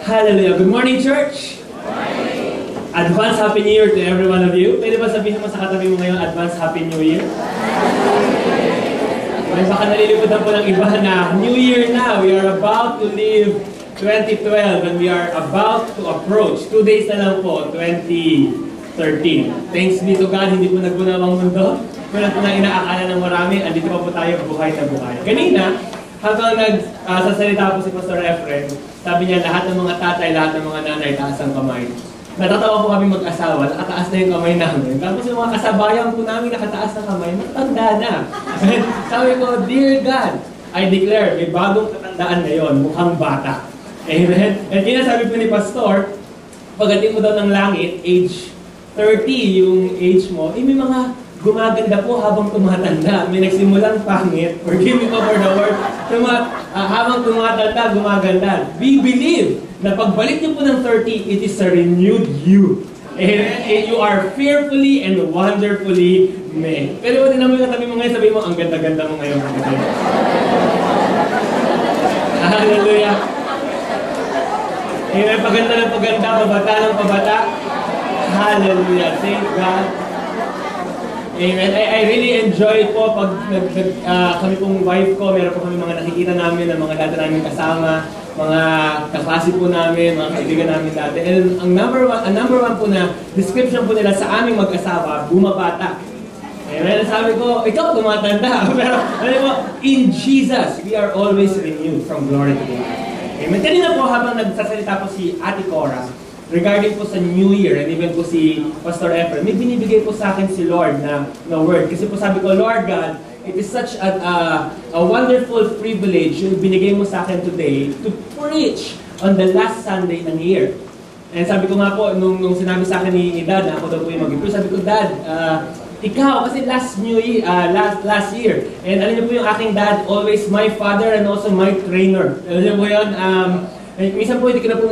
Hallelujah. Good morning, church. Good morning. Advance Happy New Year to every one of you. Pwede ba sabihin mo sa katabi mo ngayon, Advance Happy New Year? May baka nalilimutan po ng iba na New Year na. We are about to leave 2012 and we are about to approach. 2 days na lang po, 2013. Thanks be to God, hindi po nagbunaw ang mundo. Pero ito na inaakala ng marami, andito pa po tayo buhay na buhay. Kanina, habang nagsasalita po si Pastor Efren, sabi niya lahat ng mga tatay, lahat ng mga nanay, taas ang kamay. Natatawa po kami mag-asawa, nakataas na yung kamay namin. Tapos yung mga kasabayan po namin nakataas na kamay, matanda na. Sabi ko, Dear God, I declare, may bagong katandaan ngayon, mukhang bata. Amen? At sabi po ni Pastor, pagdating mo daw ng langit, age 30 yung age mo, may mga gumaganda po habang tumatanda. May nagsimulang pangit, forgive me for the word, habang tumatanda, gumaganda. We believe na pagbalik niyo po ng 30, it is a renewed you. And you are fearfully and wonderfully made. Pero din naman yung katabi mo ngayon, sabihin mo, ang ganda-ganda mo ngayon. Hallelujah. Amen. Paganda ng paganda, pabata ng pabata. Hallelujah. Thank God. Amen. I really enjoy po pag kami pong wife ko, meron po kami mga nakikita namin ng mga dati namin kasama, mga kaklase po namin, mga kaibigan namin dati. And ang number one po na description po nila sa aming mag-asawa, bumabata. Amen. Sabi ko, ikaw tumatanda. Pero alam mo, in Jesus, we are always renewed from glory to glory. Amen. Kanina po habang nagsasalita po si Ate Cora, regarding po sa New Year, and even po si Pastor Efren, may binibigay po sa akin si Lord na word. Kasi po sabi ko, Lord God, it is such a wonderful privilege yung binigay mo sa akin today to preach on the last Sunday ng year. And sabi ko nga po, nung sinabi sa akin ni Dad na ako daw po yung mag-preach, sabi ko, Dad, ikaw, kasi last year, and alam niyo po yung aking dad, always my father and also my trainer. Alam niyo po yun, minsan po hindi ko na po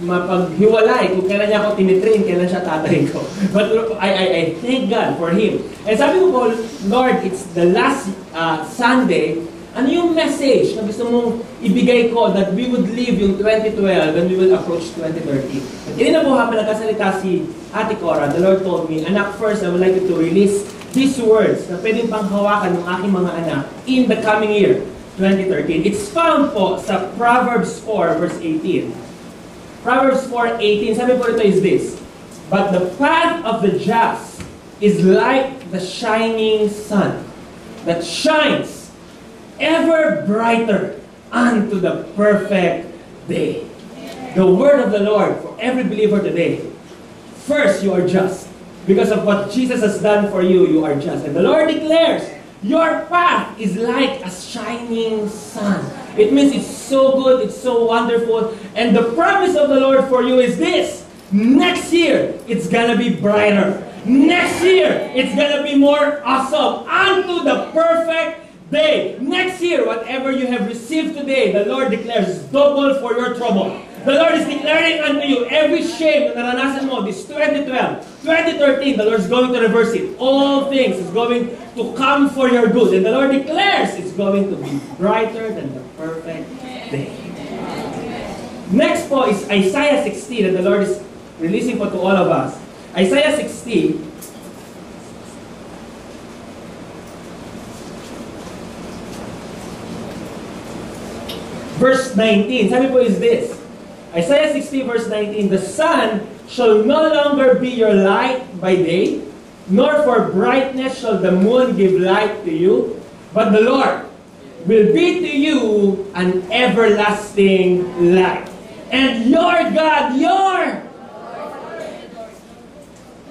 mapaghiwalay kung kailan niya ako tinitrain, kailan siya tatay ko. But I thank God for him. And sabi ko po, Lord, it's the last Sunday. Ano yung message na gusto mong ibigay ko that we would live yung 2012 and we will approach 2013? At hindi na po habang nagkasalita si Ate Cora, the Lord told me, anak, first I would like you to release these words na pwedeng panghawakan ng aking mga anak in the coming year. 2013. It's found po sa Proverbs 4 verse 18. Proverbs 4:18, sabi po ito is this, but the path of the just is like the shining sun that shines ever brighter unto the perfect day. The word of the Lord for every believer today. First, you are just. Because of what Jesus has done for you, you are just. And the Lord declares, your path is like a shining sun. It means it's so good, it's so wonderful. And the promise of the Lord for you is this. Next year, it's gonna be brighter. Next year, it's gonna be more awesome. Unto the perfect day. Next year, whatever you have received today, the Lord declares double for your trouble. The Lord is declaring unto you every shame na naranasan mo this 2012, 2013, the Lord is going to reverse it. All things is going to come for your good. And the Lord declares it's going to be brighter than the perfect day. Next po is Isaiah 60 that the Lord is releasing po to all of us. Isaiah 60, verse 19. Sabi po is this. Isaiah 60 verse 19, the sun shall no longer be your light by day, nor for brightness shall the moon give light to you, but the Lord will be to you an everlasting light. And your God,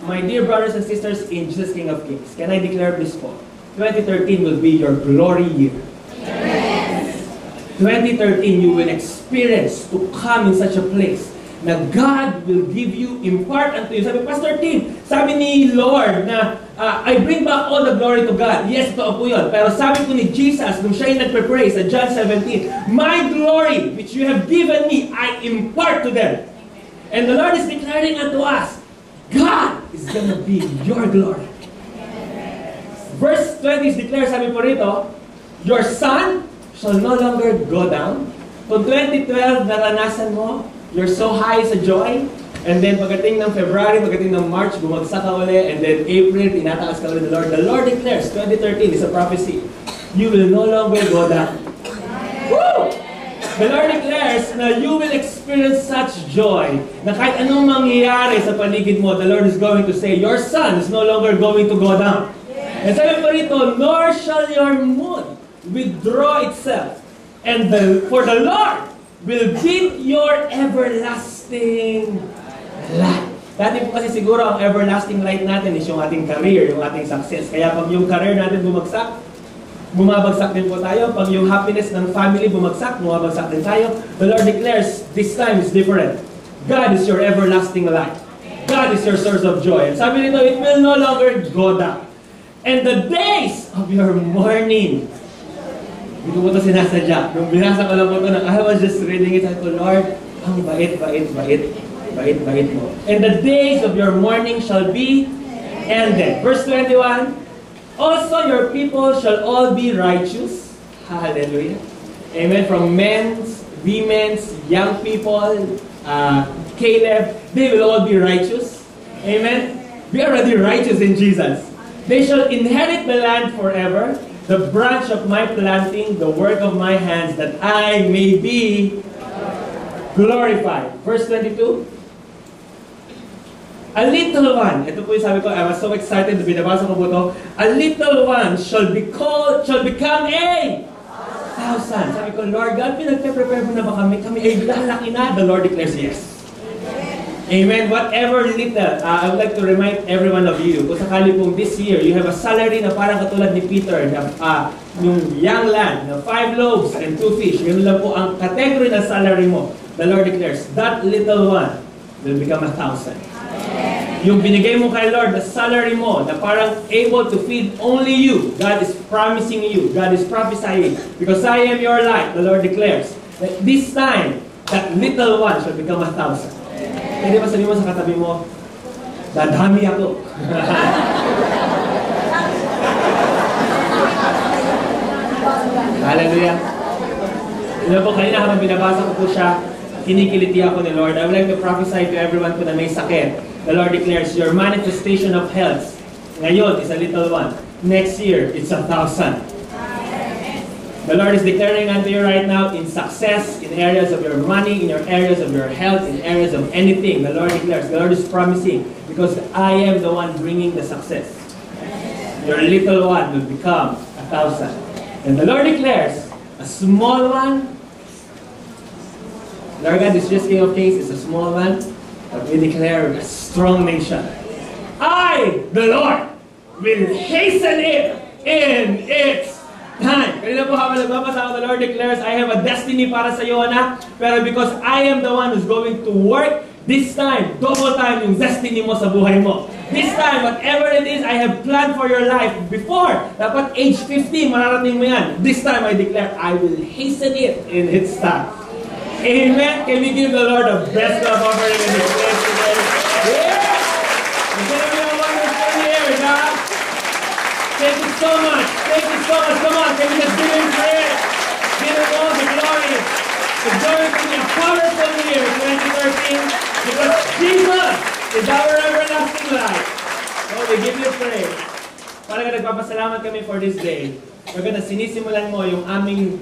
my dear brothers and sisters in Jesus King of Kings, can I declare this po? 2013 will be your glory year. 2013, you will experience to come in such a place na God will give you, impart unto you. Sabi, Pastor Tim, sabi ni Lord na I bring back all the glory to God. Yes, ito po yun. Pero sabi po ni Jesus, nung siya yung nagpe-pray sa John 17, my glory, which you have given me, I impart to them. And the Lord is declaring unto us, God is gonna be your glory. Verse 20 is declared, sabi po rito, your sun shall no longer go down, Kung 2012 naranasan mo, you're so high sa joy, and then pagdating ng February, pagdating ng March, bumagsak ka uli, and then April, tinataas ka ulit ng Lord. The Lord declares, 2013 is a prophecy, you will no longer go down. Woo! The Lord declares na you will experience such joy na kahit anong mangyayari sa paligid mo, the Lord is going to say, your sun is no longer going to go down. And sabi pa rito, nor shall your moon withdraw itself. And for the Lord will give your everlasting light. Dati po kasi siguro ang everlasting light natin is yung ating career, yung ating success. Kaya pag yung career natin bumabagsak din po tayo. Pag yung happiness ng family bumabagsak din tayo. The Lord declares, this time is different. God is your everlasting light. God is your source of joy. And sabi nito, it will no longer go down. And the days of your mourning, hindi ko po ito sinasadya. Nung binasa ko lang po ito, I was just reading it, sabi ko, Lord, ang bait mo. And the days of your mourning shall be ended. Verse 21, also your people shall all be righteous. Hallelujah. Amen. From men's, women's, young people, Caleb, they will all be righteous. Amen. We are already righteous in Jesus. They shall inherit the land forever, the branch of my planting, the work of my hands, that I may be glorified. Verse 22. A little one, ito po yung sabi ko, I was so excited, binabasa ko po ito. A little one shall become a thousand. Sabi ko, Lord God, pinagpe-prepare mo na ba kami? Kami ay lalaki na. The Lord declares yes. Amen. Whatever little, I would like to remind every one of you, kung sakali pong this year, you have a salary na parang katulad ni Peter, na yung young lad, na 5 loaves and 2 fish. Yun lang po ang category ng salary mo. The Lord declares, that little one will become 1,000. Yung binigay mo kay Lord, the salary mo, na parang able to feed only you, God is promising you, God is prophesying, because I am your light, the Lord declares, that this time, that little one shall become 1,000. Hindi ba sabi mo sa katabi mo, dadami ako. Hallelujah. Yun po, kanina habang binabasa ko po siya, kinikiliti ako ni Lord. I would like to prophesy to everyone po na may sakit. The Lord declares, your manifestation of health, ngayon is a little one. Next year, it's 1,000. The Lord is declaring unto you right now in success, in areas of your money, in your areas of your health, in areas of anything. The Lord declares, the Lord is promising, because I am the one bringing the success. Your little one will become 1,000. And the Lord declares, a small one, Lord God is just King of Kings, is a small one, but we declare a strong nation. I, the Lord, will hasten it in its time. Kanina po habang nagbabasa ako, the Lord declares, I have a destiny para sa iyo, anak. Pero because I am the one who's going to work, this time, double time yung destiny mo sa buhay mo. This time, whatever it is I have planned for your life before, dapat age 50, mararating mo yan. This time, I declare, I will hasten it in its time. Amen? Can we give the Lord a best love offering in this place today? Yeah! It's going to be a wonderful year, God. Thank you so much. Thank you so much. Come on, can we just give him praise? Give him all the glory. It's going to be a powerful year, 2013, because Jesus is our everlasting life. So we give you praise. Parang nagpapasalamat kami for this day. Pagka sinisimulan mo yung aming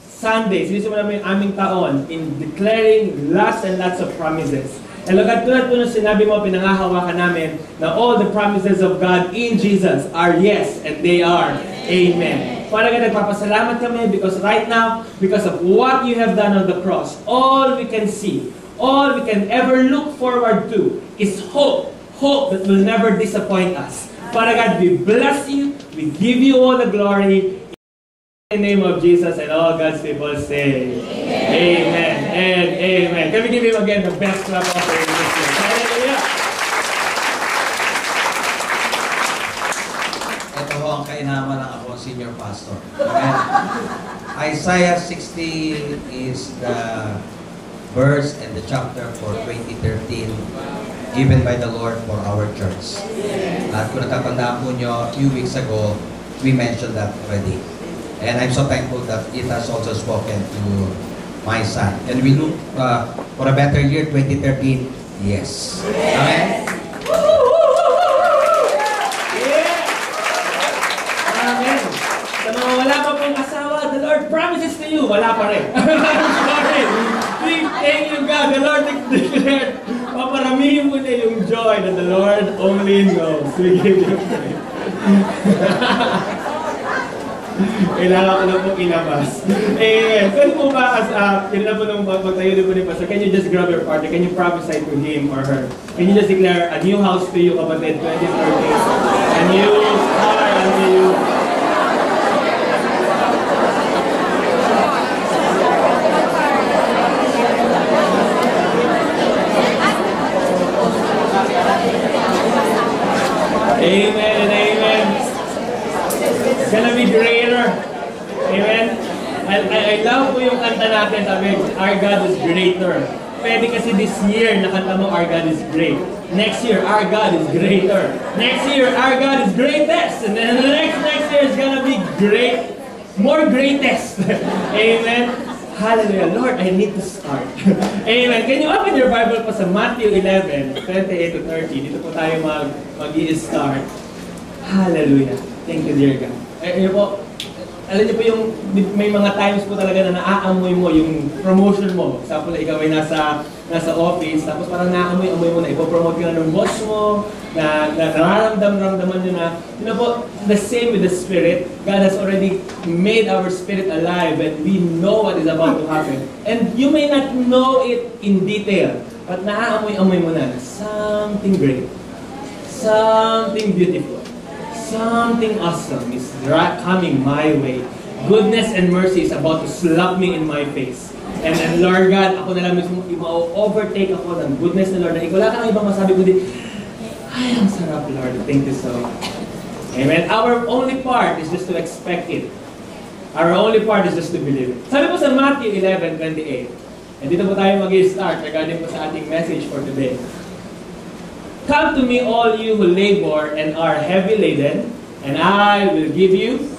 Sunday, sinisimulan mo yung aming taon in declaring lots and lots of promises. And look at tulad po nung sinabi mo, pinangahawakan namin na all the promises of God in Jesus are yes and they are amen. Parang nagpapasalamat kami because right now, because of what you have done on the cross, all we can see, all we can ever look forward to is hope. Hope that will never disappoint us. Father God, we bless you, we give you all the glory. In the name of Jesus, and all God's people say amen and amen. Can we give him again the best clap offering this year? Hallelujah! Ito ho ang kainaman ng ako, senior pastor. Amen. Isaiah 60 is the verse and the chapter for 2013 given by the Lord for our church. At kung natatandaan po nyo, a few weeks ago, we mentioned that already. And I'm so thankful that it has also spoken to my son. And we look for a better year, 2013. Yes. Amen? Amen. Sa mga wala pa pong asawa, the Lord promises to you, wala pa rin. Sorry. Thank you God, the Lord declared, paparamihin mo na yung joy that the Lord only knows. We give you praise. Kailangan ko na po ilabas. Pwede po ba, yun na po nung magtayo na po ni Pastor, can you just grab your partner? Can you prophesy to him or her? Can you just declare a new house to you, kapatid, 2030? A new car unto you. Amen and amen. It's gonna be greater. Amen. I love po yung kanta natin, sabi, our God is greater. Pwede kasi this year, nakanta mo, our God is great. Next year, our God is greater. Next year, our God is greatest. And then the next year is gonna be great. More greatest. Amen. Hallelujah. Lord, I need to start. Amen. Can you open your Bible po sa Matthew 11, 28 to 30. Dito po tayo mag-i-start. Hallelujah. Thank you, dear God. Ayun po, alam niyo po yung may mga times po talaga na naaamoy mo yung promotion mo. Example, ikaw ay nasa office, tapos parang naaamoy-amoy mo na ipopromote ka na ng boss mo, na nararamdaman nyo na, you know po, the same with the Spirit. God has already made our spirit alive and we know what is about to happen. And you may not know it in detail, but naaamoy-amoy mo na something great, something beautiful, something awesome is coming my way. Goodness and mercy is about to slap me in my face. And then, Lord God, ako na lang mismo, ma-overtake ako ng goodness ng Lord. Wala ka nang ibang masabi kundi, ay, ang sarap, Lord. Thank you so much. Amen. Our only part is just to expect it. Our only part is just to believe it. Sabi po sa Matthew 11:28. And dito po tayo mag-start regarding po sa ating message for today. Come to me, all you who labor and are heavy laden, and I will give you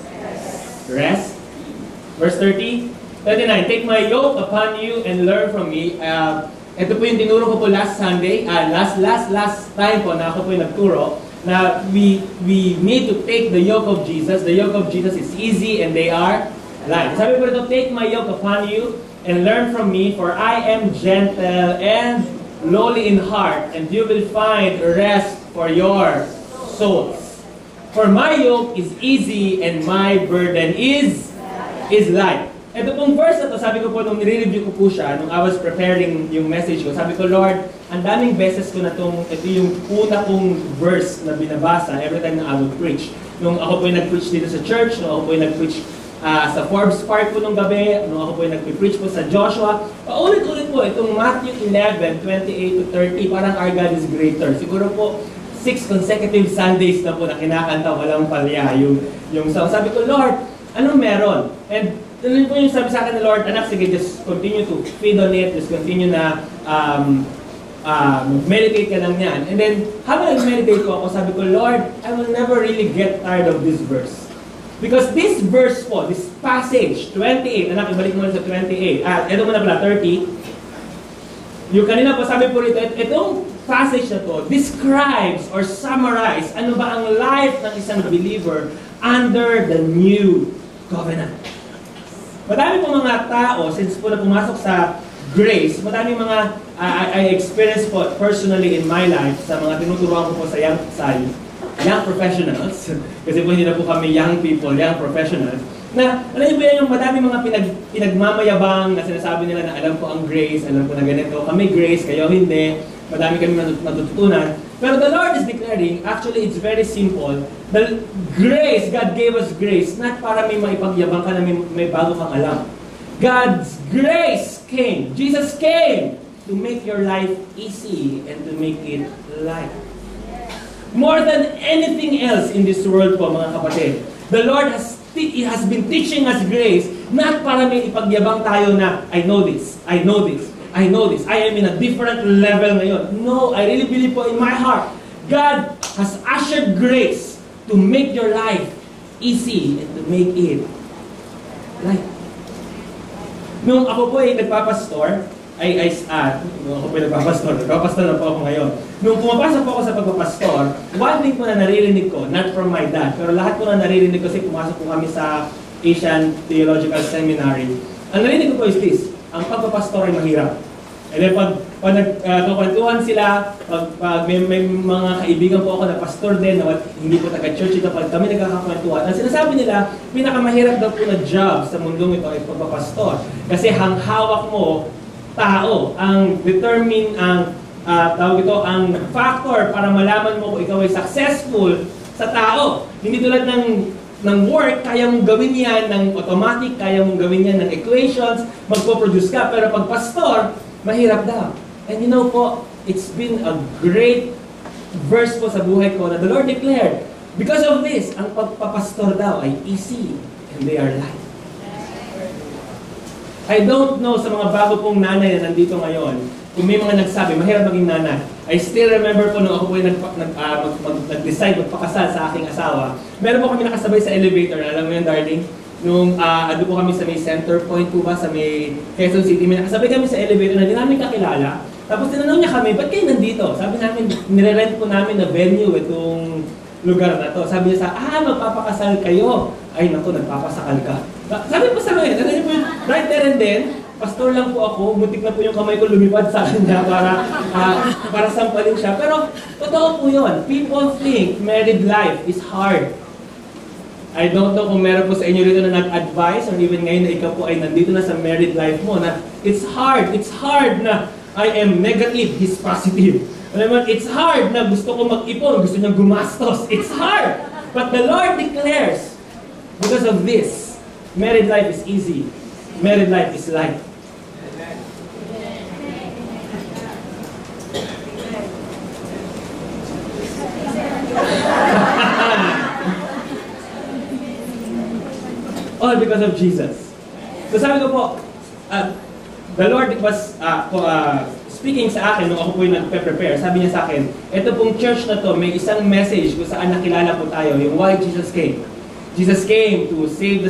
rest. Verse 30, 39, take my yoke upon you and learn from me. Ito po yung tinuro ko po last Sunday, last time po na ako po yung nagturo, na we need to take the yoke of Jesus. The yoke of Jesus is easy and they are light. Sabi po ito, take my yoke upon you and learn from me, for I am gentle and lowly in heart, and you will find rest for your souls. For my yoke is easy and my burden is light. Ito pong verse na to, sabi ko po nung nire-review ko po siya, nung I was preparing yung message ko, sabi ko, Lord, ang daming beses ko na ito yung una kong verse na binabasa every time na I would preach. Nung ako po yung nag-preach dito sa church, nung ako po yung nag-preach sa Forbes Park po nung gabi, nung ako po yung nag-preach po sa Joshua, paulit-ulit po itong Matthew 11, 28 to 30, parang our God is greater. Siguro po, 6 consecutive Sundays na po na kinakanta, walang palya yung song. Sabi ko, Lord, anong meron? And yun po yung sabi sa akin ni Lord, anak, sige, just continue to feed on it, just continue na meditate ka lang yan. And then, habang nag-meditate ko ako, sabi ko, Lord, I will never really get tired of this verse. Because this verse po, this passage, 28, anak, ibalik mo sa 28. Ito muna pala, 30. Yung kanina po, sabi po rito, itong passage na to describes or summarize ano ba ang life ng isang believer under the new covenant. Madami po mga tao, since po na pumasok sa grace, madami mga I experienced po personally in my life sa mga tinuturuan ko po sa young professionals, kasi po hindi na po kami young people, young professionals, na alam niyo ba yung madami mga pinagmamayabang na sinasabi nila na alam ko ang grace, alam ko na ganito, kami grace, kayo hindi, madami kami natututunan. Pero the Lord is declaring, actually it's very simple, the grace, God gave us grace, not para may maipagyabang ka na may bago kang alam. God's grace came, Jesus came to make your life easy and to make it light. More than anything else in this world po, mga kapatid, the Lord has been teaching us grace, not para may ipagyabang tayo na, I know this, I know this, I know this, I am in a different level ngayon. No, I really believe po in my heart, God has ushered grace to make your life easy and to make it light. Nung ako po ay nagpapastor, nagpapastor na po ako ngayon. Nung pumapasok po ako sa pagpapastor, one thing po na naririnig ko, not from my dad, pero lahat po na naririnig ko kasi pumasok po kami sa Asian Theological Seminary. Ang narinig ko po is this, ang pagpapastor ay mahirap. And then pag nagkukwentuhan sila, pag may mga kaibigan po ako na pastor din, na hindi po taga-church ito, pag kami nagkakakwentuhan, ang sinasabi nila, pinakamahirap daw po na job sa mundong ito ay pagpapastor. Kasi ang hawak mo, tao, ang determine, ang ang factor para malaman mo kung ikaw ay successful sa tao. Hindi tulad ng work, kaya mong gawin yan ng automatic, kaya mong gawin yan ng equations, magpo-produce ka. Pero pag pastor, mahirap daw. And you know po, it's been a great verse po sa buhay ko na the Lord declared, because of this, ang pagpapastor daw ay easy and they are light. I don't know sa mga bago pong nanay na nandito ngayon, kung may mga nagsabi, mahirap maging nanay. I still remember po nung ako po nag-decide magpakasal sa aking asawa. Meron po kami nakasabay sa elevator, alam mo yun, darling? Nung ando po kami sa may center point po ba, sa may Quezon City, may nakasabay kami sa elevator na di namin kakilala. Tapos tinanong niya kami, ba't kayo nandito? Sabi namin, nire-rent po namin na venue itong lugar na to. Sabi niya magpapakasal kayo. Ay naku, nagpapasakal ka. Sabi po sa akin, right there and then, pastor lang po ako, butik na po yung kamay ko lumipad sa kanya para sampalin siya. Pero totoo po yun. People think married life is hard. I don't know kung meron po sa inyo rito na nag-advise or even ngayon na ikaw po ay nandito na sa married life mo na it's hard na I am negative, he's positive. Alam mo, it's hard na gusto ko mag-ipon, gusto niyang gumastos. It's hard. But the Lord declares, because of this, married life is easy. Married life is light. All because of Jesus. So sabi ko po, the Lord was speaking sa akin nung ako po yung nagpe-prepare. Sabi niya sa akin, ito pong church na to, may isang message kung saan nakilala po tayo, yung why Jesus came. Jesus came to save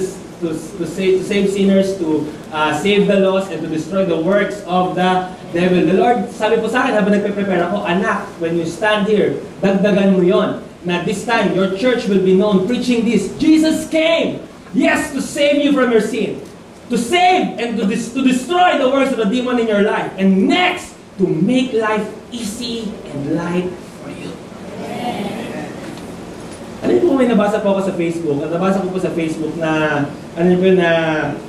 save sinners, to save the lost, and to destroy the works of the devil. The Lord, sabi po sa akin habang nagpe-prepare ako, anak, when you stand here, dagdagan mo yon. Na this time, your church will be known preaching this. Jesus came! Yes, to save you from your sin. To save and to destroy the works of the demon in your life. And next, to make life easy and light for you. Ano po may nabasa po ako sa Facebook? Nabasa ko po sa Facebook na, na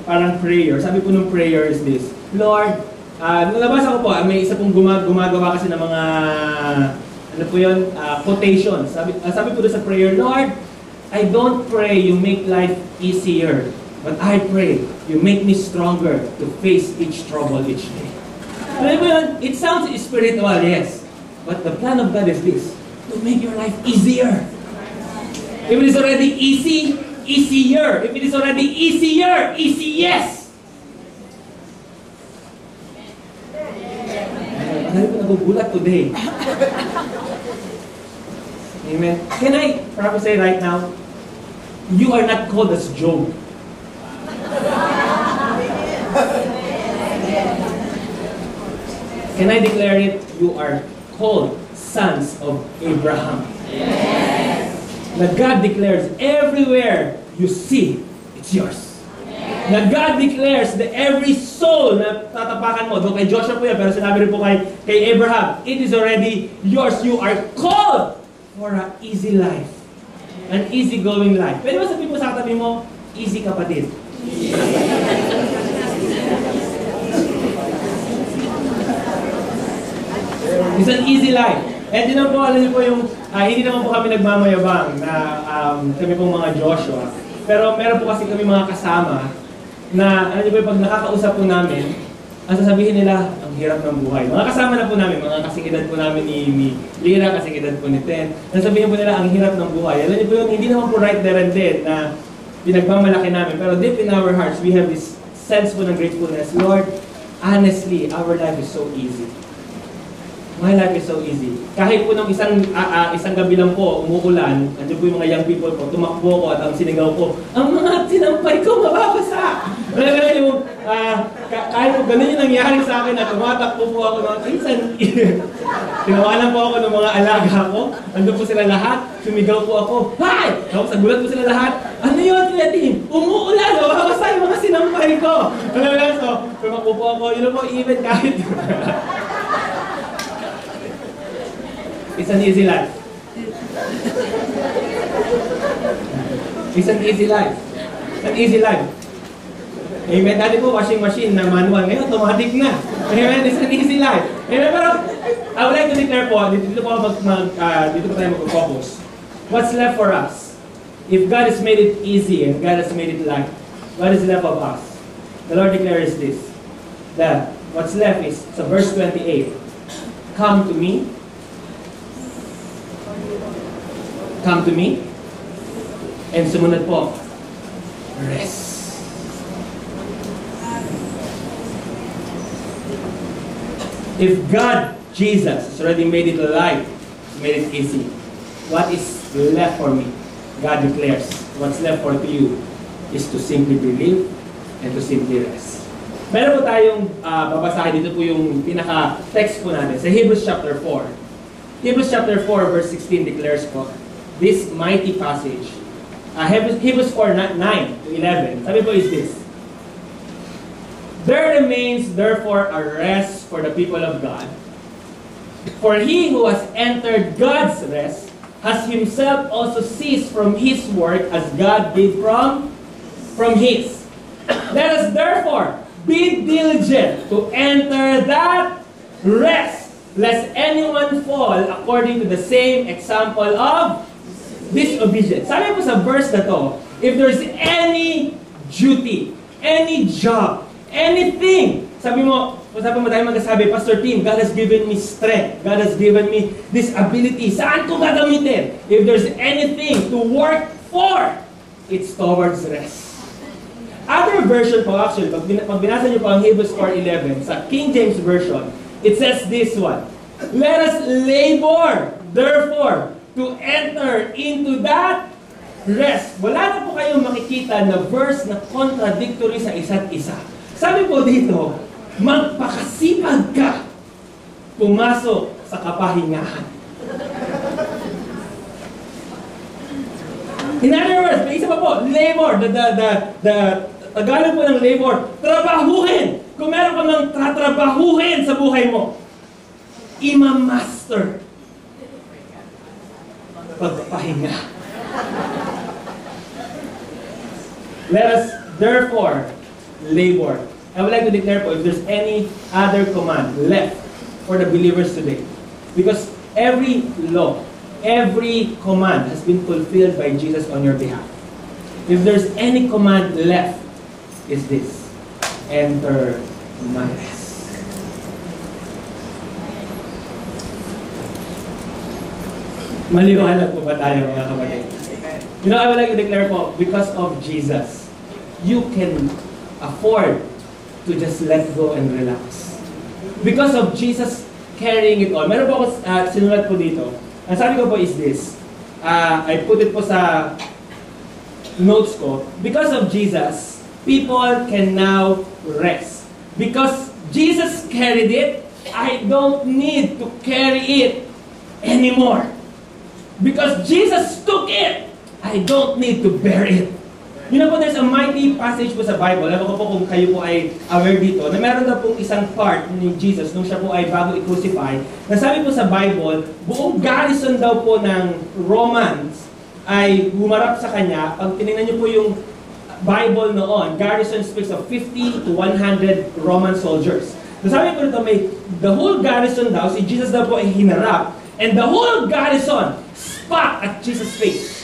parang prayer. Sabi po ng prayer is this, Lord, nabasa ko po, may isa pong gumagawa kasi ng mga, quotations. Sabi po doon sa prayer, Lord, I don't pray you make life easier, but I pray you make me stronger to face each trouble each day. Alam mo yun, it sounds spiritual, yes. But the plan of God is this, to make your life easier. If it is already easy, easier. If it is already easier, easy yes. Alam ko nagugulat today. Amen. Can I prophesy right now? You are not called as Job. Can I declare it? You are called sons of Abraham. Yes. That God declares everywhere you see, it's yours. That God declares that every soul na tatapakan mo, doon kay Joshua po yan, pero sinabi rin po kay Abraham, it is already yours. You are called for an easy life. An easy-going life. Pwede ba sabihin mo sa katabi mo, easy kapatid? It's an easy life. And yun po, alam niyo po yung, hindi naman po kami nagmamayabang na kami pong mga Joshua. Pero meron po kasi kami mga kasama na, alam niyo po, pag nakakausap po namin, ang sasabihin nila, ang hirap ng buhay. Mga kasama na po namin, mga kasing edad po namin ni Lira, kasing edad po ni Ten. Sasabihin po nila, ang hirap ng buhay. Alam niyo po yun, hindi naman po right there and then na pinagmamalaki namin. Pero deep in our hearts, we have this sense po ng gratefulness. Lord, honestly, our life is so easy. My life is so easy. Kahit po ng isang gabi lang po, umuulan, andun po yung mga young people po, tumakbo ko at ang sinigaw ko, ang mga sinampay ko mababasa! Yung, kahit po ganun yung nangyari sa akin at tumatakbo po ako ng minsan, tinawanan po ako ng mga alaga ko, andun po sila lahat, sumigaw po ako, hi! Tapos nagulat po sila lahat, ano yun, Kuya? Umuulan, mababasa yung mga sinampay ko! So, tumakbo po ako, yun po, even kahit it's an easy life. It's an easy life. It's an easy life. Amen. Dati po, washing machine na manual. Ngayon, automatic na. Amen. It's an easy life. Amen. Pero, I would like to declare po, dito po tayo mag-focus. What's left for us? If God has made it easy and God has made it light, what is left of us? The Lord declares this. That what's left is, sa verse 28, come to me. Come to me. And sumunod po, rest. If God, Jesus, has already made it light, made it easy, what is left for me? God declares, what's left for you is to simply believe and to simply rest. Meron po tayong babasahin, dito po yung pinaka-text po natin, sa Hebrews chapter 4. Hebrews chapter 4 verse 16 declares po, this mighty passage, Hebrews 4, 9 to 11, sabi po is this, there remains therefore a rest for the people of God. For he who has entered God's rest has himself also ceased from his work as God did from his. Let us therefore be diligent to enter that rest, lest anyone fall according to the same example of disobedience. Sabi po sa verse na to, if there's any duty, any job, anything, sabi mo tayo magsasabi, Pastor Tim, God has given me strength. God has given me this ability. Saan ko gagamitin? If there's anything to work for, it's towards rest. Other version po actually, pag binasa niyo po ang Hebrews 4:11, sa King James Version, it says this one, let us labor, therefore, to enter into that rest. Wala na po kayong makikita na verse na contradictory sa isa't isa. Sabi po dito, magpakasipag ka pumasok sa kapahingahan. In other words, may isa pa po, labor, the Tagalog po ng labor, trabahuhin. Kung meron ka ng tatrabahuhin sa buhay mo, ima-master. Pagpahinga. Let us therefore labor. I would like to declare po if there's any other command left for the believers today. Because every law, every command has been fulfilled by Jesus on your behalf. If there's any command left, is this: enter my rest. Maliwanag po ba tayo, mga kapatid? You know, I would like to declare po, because of Jesus, you can afford to just let go and relax. Because of Jesus carrying it all. Meron po ako sinulat po dito. Ang sabi ko po is this. I put it po sa notes ko. Because of Jesus, people can now rest. Because Jesus carried it, I don't need to carry it anymore. Because Jesus took it, I don't need to bear it. You know po, there's a mighty passage po sa Bible. Alam ko po kung kayo po ay aware dito, na meron na pong isang part ni Jesus nung siya po ay bago i-crucify. Nasabi po sa Bible, buong garrison daw po ng Romans ay humarap sa kanya. Pag tinignan niyo po yung Bible noon, garrison speaks of 50 to 100 Roman soldiers. Nasabi po dito, the whole garrison daw, si Jesus daw po ay hinarap, and the whole garrison spat at Jesus' face.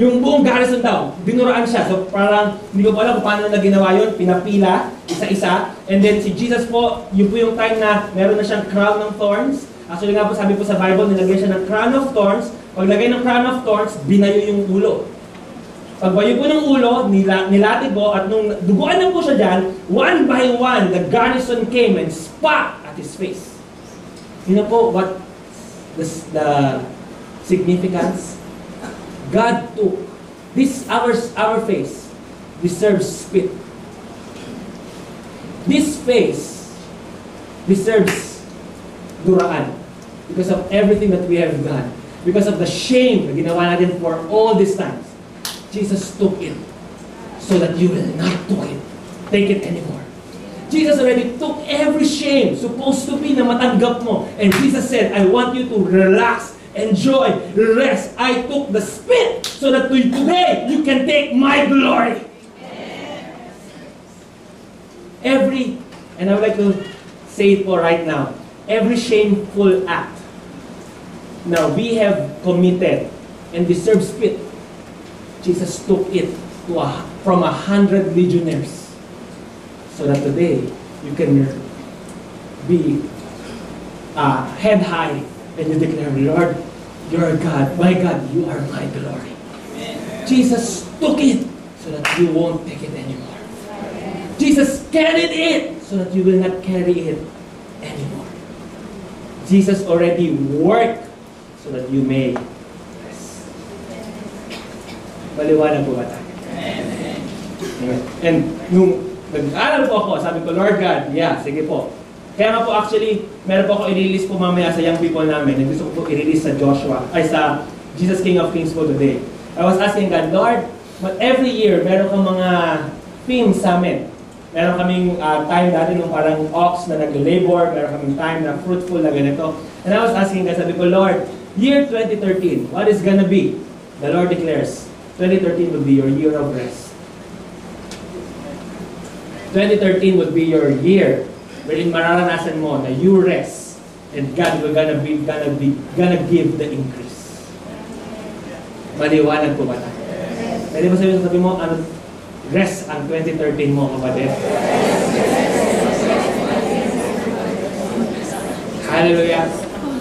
Yung buong garrison daw, binuraan siya. So parang, hindi ko pa alam kung paano na ginawa yun, pinapila, isa-isa. And then si Jesus po, yun po yung time na meron na siyang crown ng thorns. Actually nga po, sabi po sa Bible, nilagay siya ng crown of thorns. Paglagay ng crown of thorns, binayo yung ulo. Pagbayo po ng ulo, nilatig po, at nung duguan na po siya dyan, one by one, the garrison came and spat at his face. You know po what the significance? God took this, our face deserves spit. This face deserves duraan because of everything that we have done. Because of the shame na ginawa natin for all these times. Jesus took it so that you will not take it anymore. Jesus already took every shame supposed to be na matanggap mo. And Jesus said, I want you to relax, enjoy, rest. I took the spit so that today you can take my glory. And I would like to say it for right now, every shameful act now we have committed and deserve spit, Jesus took it from 100 legionnaires so that today you can be head high and you declare, Lord, you're God, my God, you are my glory. Amen. Jesus took it so that you won't take it anymore. Jesus carried it so that you will not carry it anymore. Jesus already worked so that you may rest. Maliwanag po ba tayo? Amen. And nung nag-aaral po ako, sabi ko, Lord God, yeah, sige po. Kaya nga po actually, meron po ako i-release po mamaya sa young people namin. Gusto ko po i-release sa sa Jesus King of Kings po today. I was asking God, Lord, but every year, meron kang mga themes sa amin. Meron kaming time dati nung parang ox na nag-labor, meron kaming time na fruitful na ganito. And I was asking God, sabi ko, Lord, year 2013, what is gonna be? The Lord declares, 2013 would be your year of rest. 2013 would be your year wherein mararanasan mo na you rest and God will gonna give the increase. Maliwanag po ba tayo? Pwede ba sabi mo, ano, rest ang 2013 mo, kapatid? Hallelujah.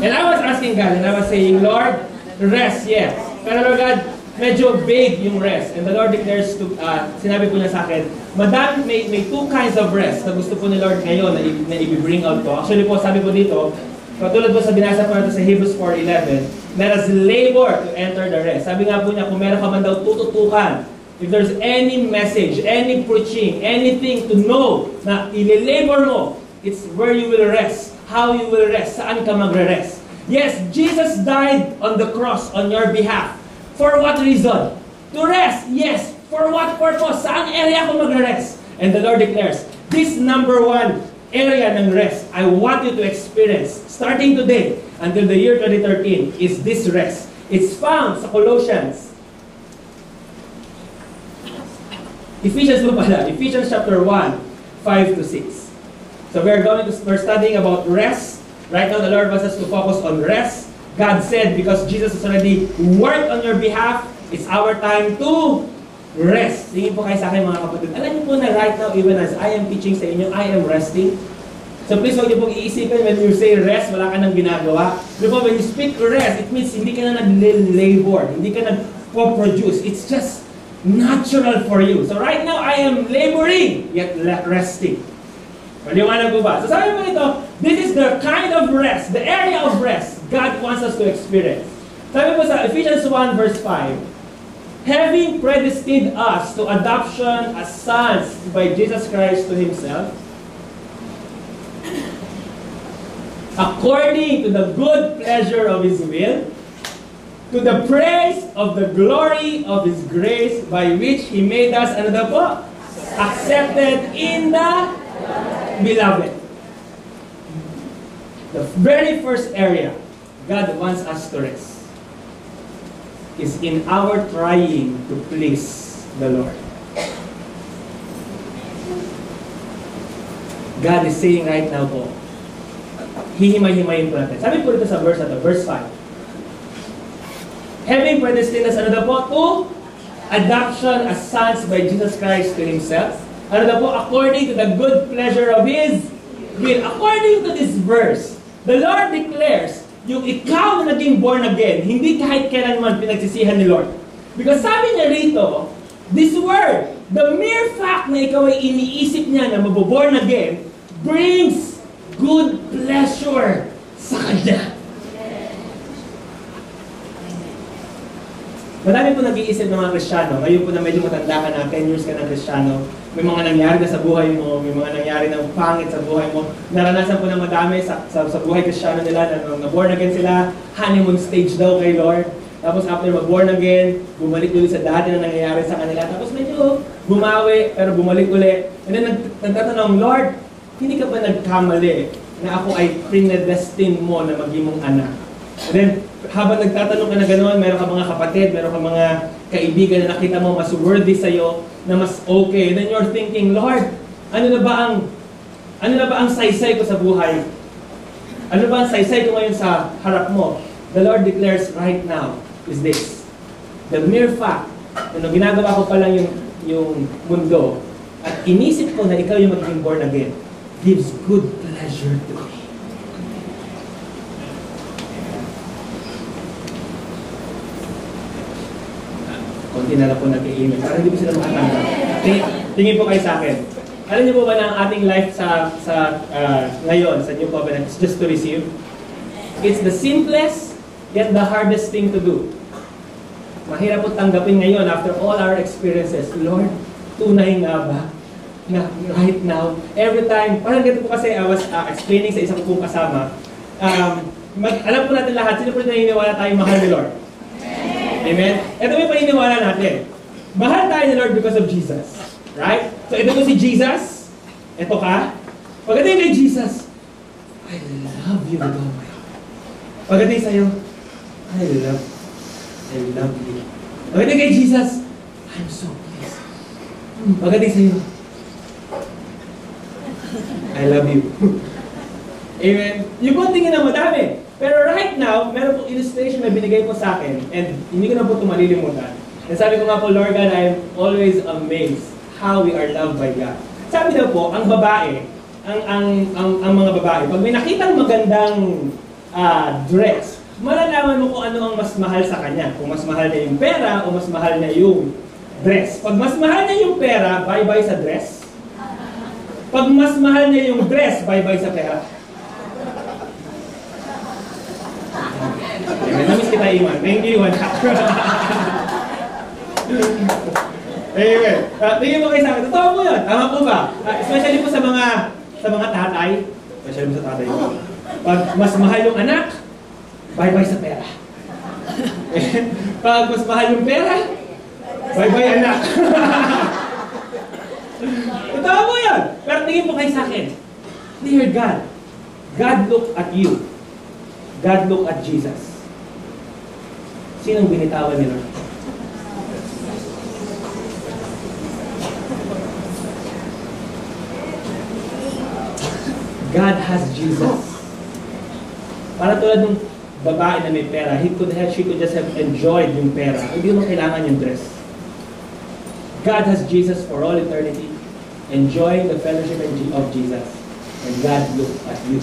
And I was asking God, and I was saying, Lord, rest, yes. Pero Lord God, medyo vague yung rest. And the Lord declares to, sinabi po niya sa akin, madami, may two kinds of rest na gusto po ni Lord ngayon na i-bring out ko. Actually po, sabi po dito, katulad po sa binasa po natin sa Hebrews 4:11, let us labor to enter the rest. Sabi nga po niya, kung meron ka man daw tututukan, if there's any message, any preaching, anything to know na i-labor mo, it's where you will rest, how you will rest, saan ka magre-rest. Yes, Jesus died on the cross on your behalf. For what reason? To rest, yes. For what purpose? Saan area ako magre-rest? And the Lord declares, this number one area ng rest, I want you to experience, starting today until the year 2013, is this rest. It's found sa Colossians. Ephesians chapter 1, 5 to 6. So we're studying about rest. Right now the Lord wants us to focus on rest. God said, because Jesus has already worked on your behalf, it's our time to rest. Tingin po kayo sa akin mga kapatid. Alam niyo po na right now, even as I am teaching sa inyo, I am resting. So please huwag niyo pong iisipin when you say rest, wala ka nang ginagawa. Because when you speak rest, it means hindi ka na nag-labor, hindi ka nag-produce. It's just natural for you. So right now, I am laboring, yet resting. Maliwanag po ba? So sabi mo ito, this is the kind of rest, the area of rest God wants us to experience. Sabi po sa Ephesians 1 verse 5, having predestined us to adoption as sons by Jesus Christ to Himself, according to the good pleasure of His will, to the praise of the glory of His grace, by which He made us, ano daw po? Accepted in the Beloved. The very first area God wants us to rest is in our trying to please the Lord. God is saying right now po, hihimay-himayin po natin. Sabi po ito sa verse 5. Having predestined us, ano daw po? To adoption as sons by Jesus Christ to Himself. Ano daw po? According to the good pleasure of His will. According to this verse, the Lord declares, yung ikaw na naging born again, hindi kahit kailanman pinagsisihan ni Lord. Because sabi niya rito, this word, the mere fact na ikaw ay iniisip niya na maboborn again, brings good pleasure sa kanya. Marami po nag-iisip ng mga Kristiyano, ngayon po na medyo matanda ka na, 10 years ka ng Kristiyano, may mga nangyari na sa buhay mo, may mga nangyari ng pangit sa buhay mo, naranasan po ng madami sa buhay Kristiyano nila, na born again sila, honeymoon stage daw kay Lord, tapos after mag-born again, bumalik ulit sa dati na nangyayari sa kanila, tapos medyo bumawi, pero bumalik ulit, and then nagtatanong, Lord, hindi ka ba nagkamali na ako ay predestined mo na maging mong anak? And then, habang nagtatanong ka na gano'n, meron ka mga kapatid, meron ka mga kaibigan na nakita mo mas worthy sa'yo, na mas okay. And then you're thinking, Lord, ano na ba ang saysay ko sa buhay? Ano ba ang saysay ko ngayon sa harap mo? The Lord declares right now is this. The mere fact na ginagawa ko pa lang yung mundo at inisip ko na ikaw yung magiging born again gives good pleasure to me. Konti na lang po nag-i-email. Para hindi po sila makatanggap. Tingin po kayo sa akin. Alam niyo po ba na ang ating life ngayon, sa New Covenant, is just to receive? It's the simplest, yet the hardest thing to do. Mahirap po tanggapin ngayon after all our experiences. Lord, tunay nga ba? Na right now, every time, parang ganito po kasi I was explaining sa isang kong kasama, alam po natin lahat, sino po naniniwala tayo mahal ni Lord? Amen? Ito may paniniwala natin. Mahal tayo ni Lord because of Jesus. Right? So ito po si Jesus. Ito ka. Pagdating kay Jesus, I love you with all my heart. Pagdating sa'yo, I love you. Pagdating kay Jesus, I'm so pleased. Pagdating sa'yo, I love you. Amen? Yung po tingin na madami. Pero right now, meron pong illustration na binigay po sa akin, and hindi ko na po ito malilimutan. And sabi ko nga po, Lord God, I am always amazed how we are loved by God. Sabi daw po, ang babae, ang mga babae, pag may nakitang magandang dress, malalaman mo kung ano ang mas mahal sa kanya. Kung mas mahal niya yung pera o mas mahal niya yung dress. Pag mas mahal niya yung pera, bye-bye sa dress. Pag mas mahal niya yung dress, bye-bye sa pera. Namiss kita, Iman. Thank you, Iman. Anyway, tingin mo kayo sa akin. Totoo po yun. Tama po ba? Especially po sa mga tatay. Especially po sa tatay ko. Pag mas mahal yung anak, bye-bye sa pera. Pag mas mahal yung pera, bye-bye anak. Totoo po yun. Pero tingin mo kayo sa akin. Dear God, God look at you. God look at Jesus. Sinong binitawan ni Lord? God has Jesus. Para tulad ng babae na may pera, she could just have enjoyed yung pera. Hindi mo kailangan yung dress. God has Jesus for all eternity. Enjoy the fellowship of Jesus. And God looked at you.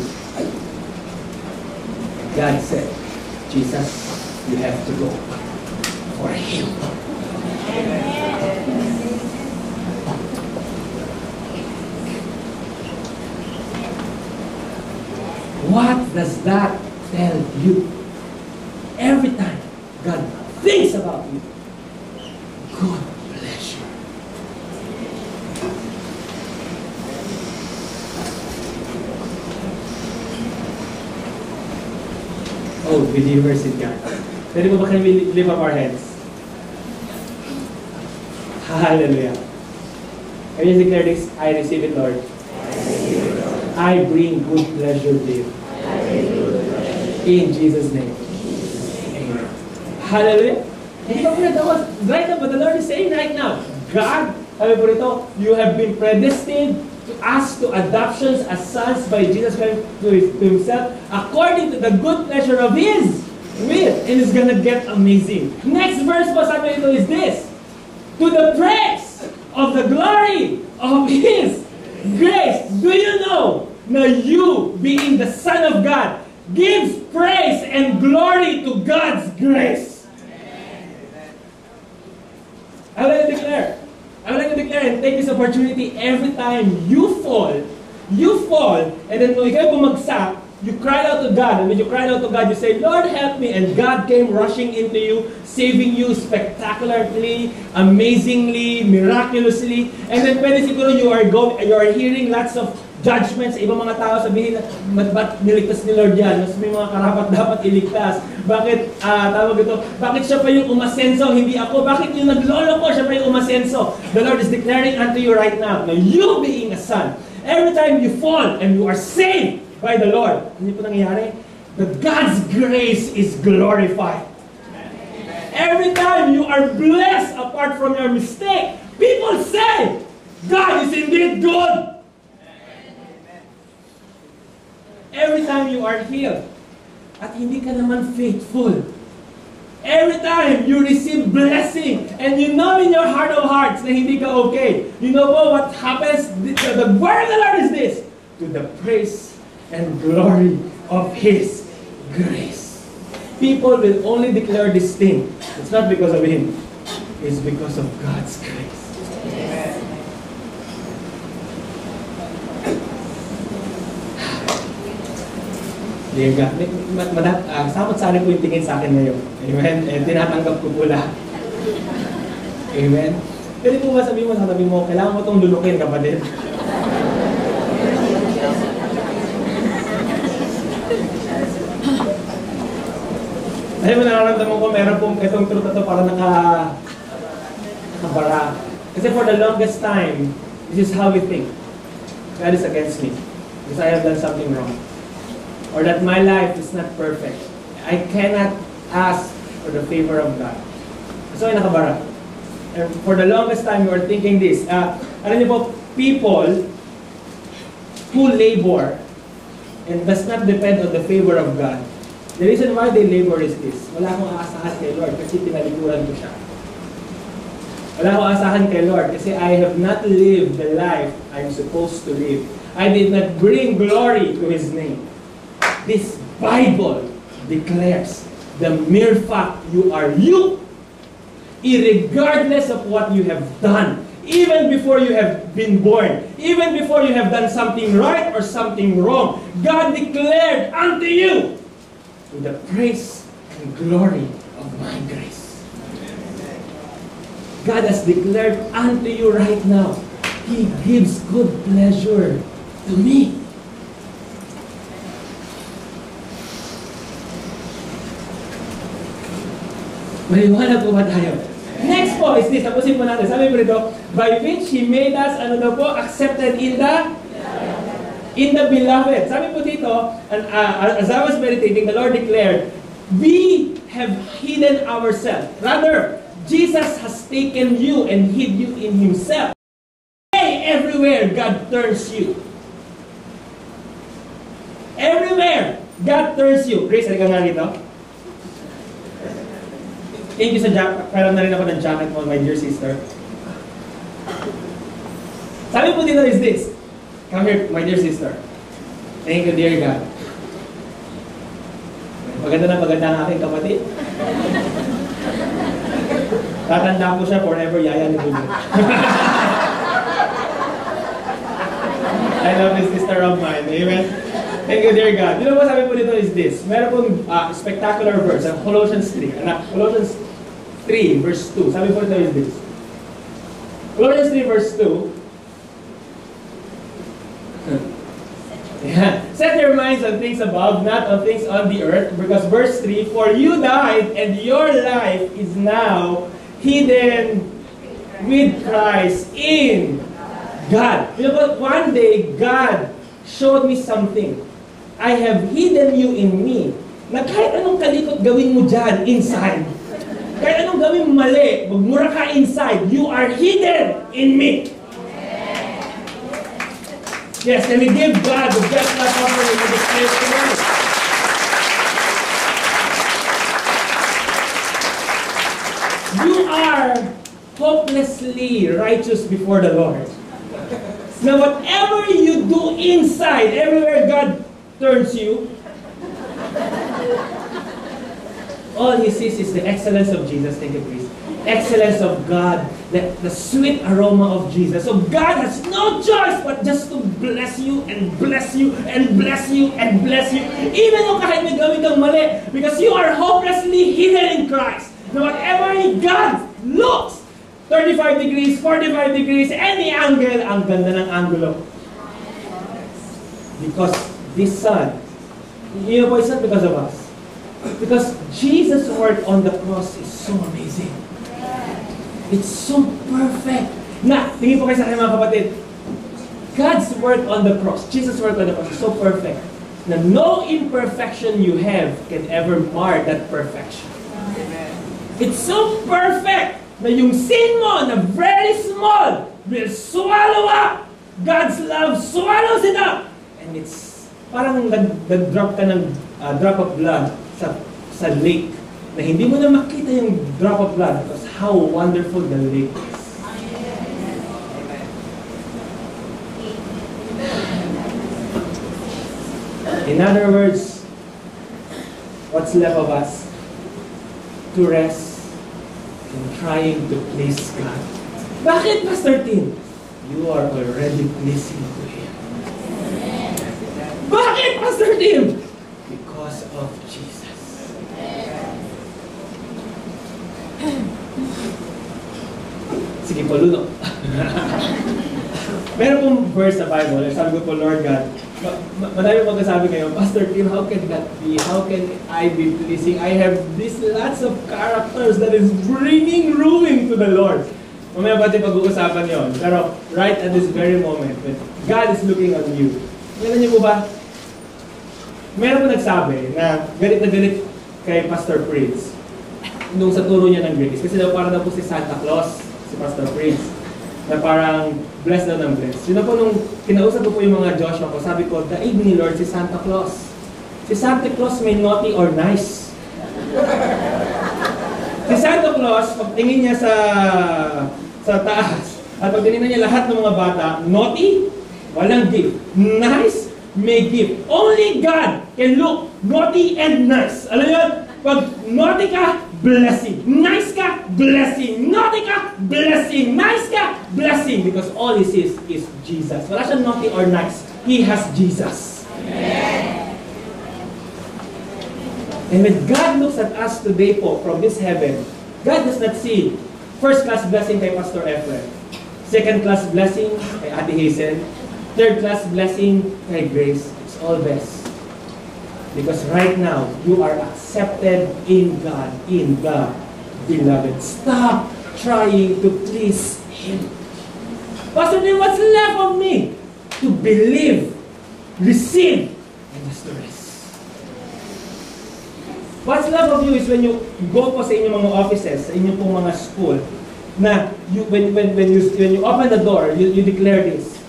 God said, Jesus, you have to go for Him. What does that tell you? Every time God thinks about you, good pleasure. Oh, believers in God. Pwede mo ba kami lift up our heads? Hallelujah. Can you declare this? I receive it, Lord. I bring good pleasure to you. In Jesus' name. Amen. Hallelujah. That was right now, but the Lord is saying right now, God, sabi po rito, you have been predestined to us to adoptions as sons by Jesus Christ to Himself, according to the good pleasure of His will. And it's gonna get amazing. Next verse po sabi ito is this: to the praise of the glory of His grace. Do you know na you, being the Son of God, gives praise and glory to God's grace? I would like to declare and take this opportunity every time you fall, and then kung ikaw bumagsak, you cried out to God, and when you cried out to God, you say, Lord, help me, and God came rushing into you, saving you spectacularly, amazingly, miraculously, and then pwede siguro you are hearing lots of judgments, ibang mga tao sabihin, ba't niligtas ni Lord yan? Mas may mga karapat dapat iligtas. Bakit, bakit siya pa yung umasenso, hindi ako? Bakit yung naglolo ko, siya pa yung umasenso? The Lord is declaring unto you right now, you being a son, every time you fall and you are saved by the Lord, hindi po nangyayari? That God's grace is glorified. Every time you are blessed apart from your mistake, people say, God is indeed good. Every time you are healed, at hindi ka naman faithful. Every time you receive blessing, and you know in your heart of hearts na hindi ka okay, you know what happens? The word of the Lord is this, to the praise and glory of His grace. People will only declare this thing. It's not because of Him. It's because of God's grace. Amen. Dear God, samot-sari po yung tingin sa akin ngayon. Amen? And tinatanggap ko po lahat. Amen? Pwede po ba sabihin mo sa tabi mo, kailangan mo itong lulukin, kapatid? Alam mo, nararamdaman ko, meron pong itong truth na ito para nakabara. Kasi for the longest time, this is how we think. God is against me. Because I have done something wrong. Or that my life is not perfect. I cannot ask for the favor of God. So, ay nakabara. And for the longest time, you are thinking this. Alam niyo po, people who labor and does not depend on the favor of God, the reason why they labor is this. Wala akong aasahan kay Lord kasi tinalikuran ko siya. Wala akong aasahan kay Lord kasi I have not lived the life I'm supposed to live. I did not bring glory to His name. This Bible declares the mere fact you are you, irregardless of what you have done, even before you have been born, even before you have done something right or something wrong. God declared unto you the praise and glory of my grace. God has declared unto you right now, He gives good pleasure to me. Maliwanag po ba tayo? Next po is this. Tapusin po natin. Sabi po rito, by which He made us, ano daw po, accepted in the beloved. Sabi po dito, and, as I was meditating, the Lord declared, we have hidden ourselves. Rather, Jesus has taken you and hid you in Himself. Hey, everywhere God turns you. Everywhere God turns you. Grace, halika nga rito. Thank you sa jacket. Kailan na rin ako ng jacket mo, my dear sister. Sabi po dito is this. Come here, my dear sister. Thank you, dear God. Maganda ang aking kapatid. Tatanda ko siya forever, yaya ni Bubo. I love this sister of mine. Amen. Thank you, dear God. You know what sabi po dito is this. Meron pong spectacular verse, Colossians 3. Colossians 3, verse 2. Sabi po ito is this. Colossians 3, verse 2. Yeah. Set your minds on things above, not on things on the earth. Because verse 3, for you died, and your life is now hidden with Christ in God. You know what? One day, God showed me something. I have hidden you in me. Na kahit anong kalikot gawin mo dyan, inside. Kahit anong gawin mo mali, magmura ka inside, you are hidden in me. Yes, and we give God the best life offering of the Spirit tonight. You are hopelessly righteous before the Lord. Now, whatever you do inside, everywhere God turns you, all He sees is the excellence of Jesus. Thank you, please. Excellence of God, the sweet aroma of Jesus. So God has no choice but just to bless you and bless you and bless you and bless you Even kung kahit may gawin kang mali, because you are hopelessly hidden in Christ. No whatever God looks, 35 degrees, 45 degrees, any angle, ang ganda ng angulo. Because this Son, you know, it's not because of us. Because Jesus' work on the cross is so amazing. It's so perfect. Na, tingin po kayo sa akin mga kapatid, God's work on the cross, Jesus' work on the cross is so perfect na no imperfection you have can ever mar that perfection. It's so perfect na yung sin mo na very small will swallow up. God's love swallows it up. And it's parang nag-drop ka ng drop of blood sa lake na hindi mo na makita yung drop of blood because how wonderful the lake is. In other words, what's left of us? To rest in trying to please God. Bakit, Pastor Tim? You are already pleasing to Him. Bakit, Pastor Tim? Because of Jesus. Sige po, luno. Meron pong verse sa Bible, sabi ko po, Lord God, madami magkasabi ngayon, Pastor Tim, how can that be? How can I be pleasing? I have these lots of characters that is bringing ruin to the Lord. Mamaya pati pag-uusapan yon. Pero right at this very moment, when God is looking on you, meron niyo po ba? Meron po nagsabi na galit kay Pastor Prince nung sa turo niya ng Greece. Kasi daw parang daw po si Santa Claus, si Pastor Prince, na parang blessed daw ng blessed. Yun na po nung kinausap ko po yung mga Joshua ko, sabi ko, daig ni Lord si Santa Claus. Si Santa Claus may naughty or nice. Si Santa Claus, pag tingin niya sa taas, at pag tinignan niya lahat ng mga bata, naughty, walang gift. Nice, may gift. Only God can look naughty and nice. Alam yun? Pag naughty ka, blessing. Nice ka, blessing. Naughty ka, blessing. Nice ka, blessing. Because all he sees is Jesus. Wala siyang naughty or nice. He has Jesus. Amen. And when God looks at us today po, from this heaven, God does not see first-class blessing kay Pastor Efren, second-class blessing kay Ate Hazel, third-class blessing kay Grace. It's all best. Because right now, you are accepted in God, in the Beloved. Stop trying to please Him. Pastor, then what's left of me? To believe, receive, and just to rest. What's left of you is when you go po sa inyong mga offices, sa inyong pong mga school, na when you open the door, you declare this,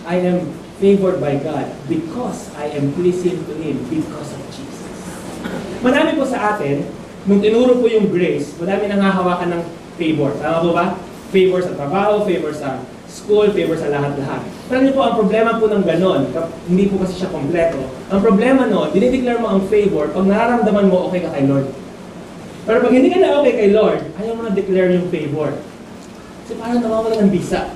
I am favored by God because I am pleasing to Him because of Jesus. Marami po sa atin, nung tinuro po yung grace, madami nangahawakan ng favor. Tama po ba? Favor sa trabaho, favor sa school, favor sa lahat-lahat. Pero niyo po, ang problema po ng ganon, hindi po kasi siya kompleto. Ang problema no, dinideclare mo ang favor pag nararamdaman mo okay ka kay Lord. Pero pag hindi ka na okay kay Lord, ayaw mo na declare yung favor. Kasi parang nawawala ng bisa.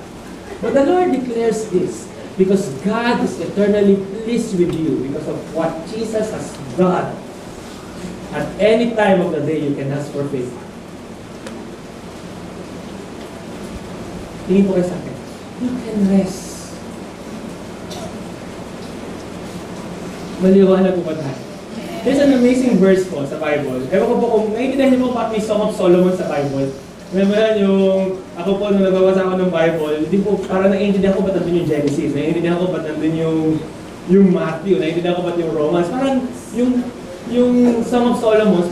But the Lord declares this. Because God is eternally pleased with you because of what Jesus has done. At any time of the day, you can ask for favor. Tingin po kayo sa akin. You can rest. Maliwanag po ba tayo? There's an amazing verse po sa Bible. Ewan ko po kung naiintindihan niyo po bakit may Song of Solomon sa Bible. Remember yung, ako po nung nagbabasa ako ng Bible, hindi po, parang naiintindihan ko ba't nandun yung Genesis, naiintindihan ko ba't nandun yung Matthew, naiintindihan ko ba't yung Romans, parang yung Song of Solomon,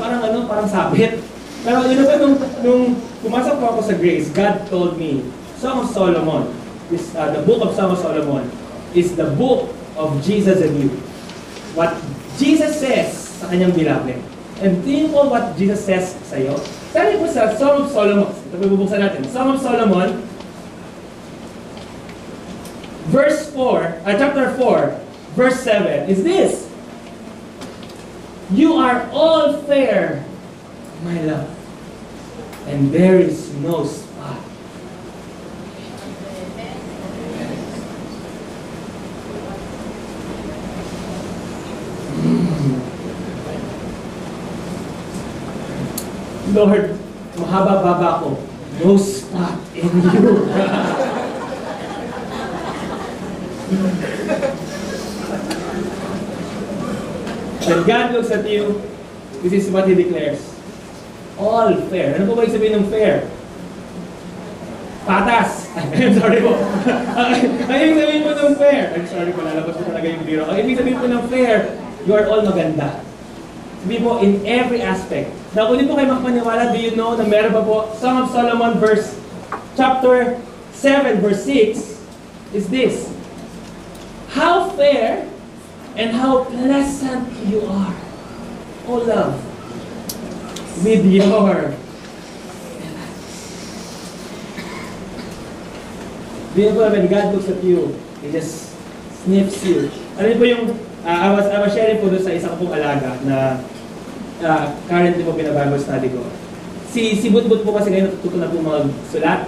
parang sabit. Pero yun ba, nung pumasok po ako sa Grace, God told me, Song of Solomon, is, the book of Song of Solomon, is the book of Jesus and you. What Jesus says sa kanyang beloved. And think of what Jesus says sa iyo. Sabi po sa Song of Solomon, ito po bubuksan natin. Song of Solomon, chapter 4, verse 7, is this. You are all fair, my love, and there is no spot. Lord, mahaba-baba ko. No spot in you. When God looks at you, this is what He declares. All fair. Ano po ba ibig sabihin ng fair? Patas! I'm sorry po. Ang ibig sabihin po ng fair. I'm sorry po, lalabas po talaga yung biro. Ang ibig sabihin po ng fair, you are all maganda. Sabihin po, in every aspect. Now, kung di po kayo makapaniwala, do you know na meron pa po, Song of Solomon chapter 7, verse 6, is this. How fair and how pleasant you are, O love, with your do you know when God looks at you, He just sniffs you. Ano po yung, I was sharing po doon sa isa ko pong alaga na currently po pinabible study ko. Si Butbut po kasi ngayon natututo na po magsulat,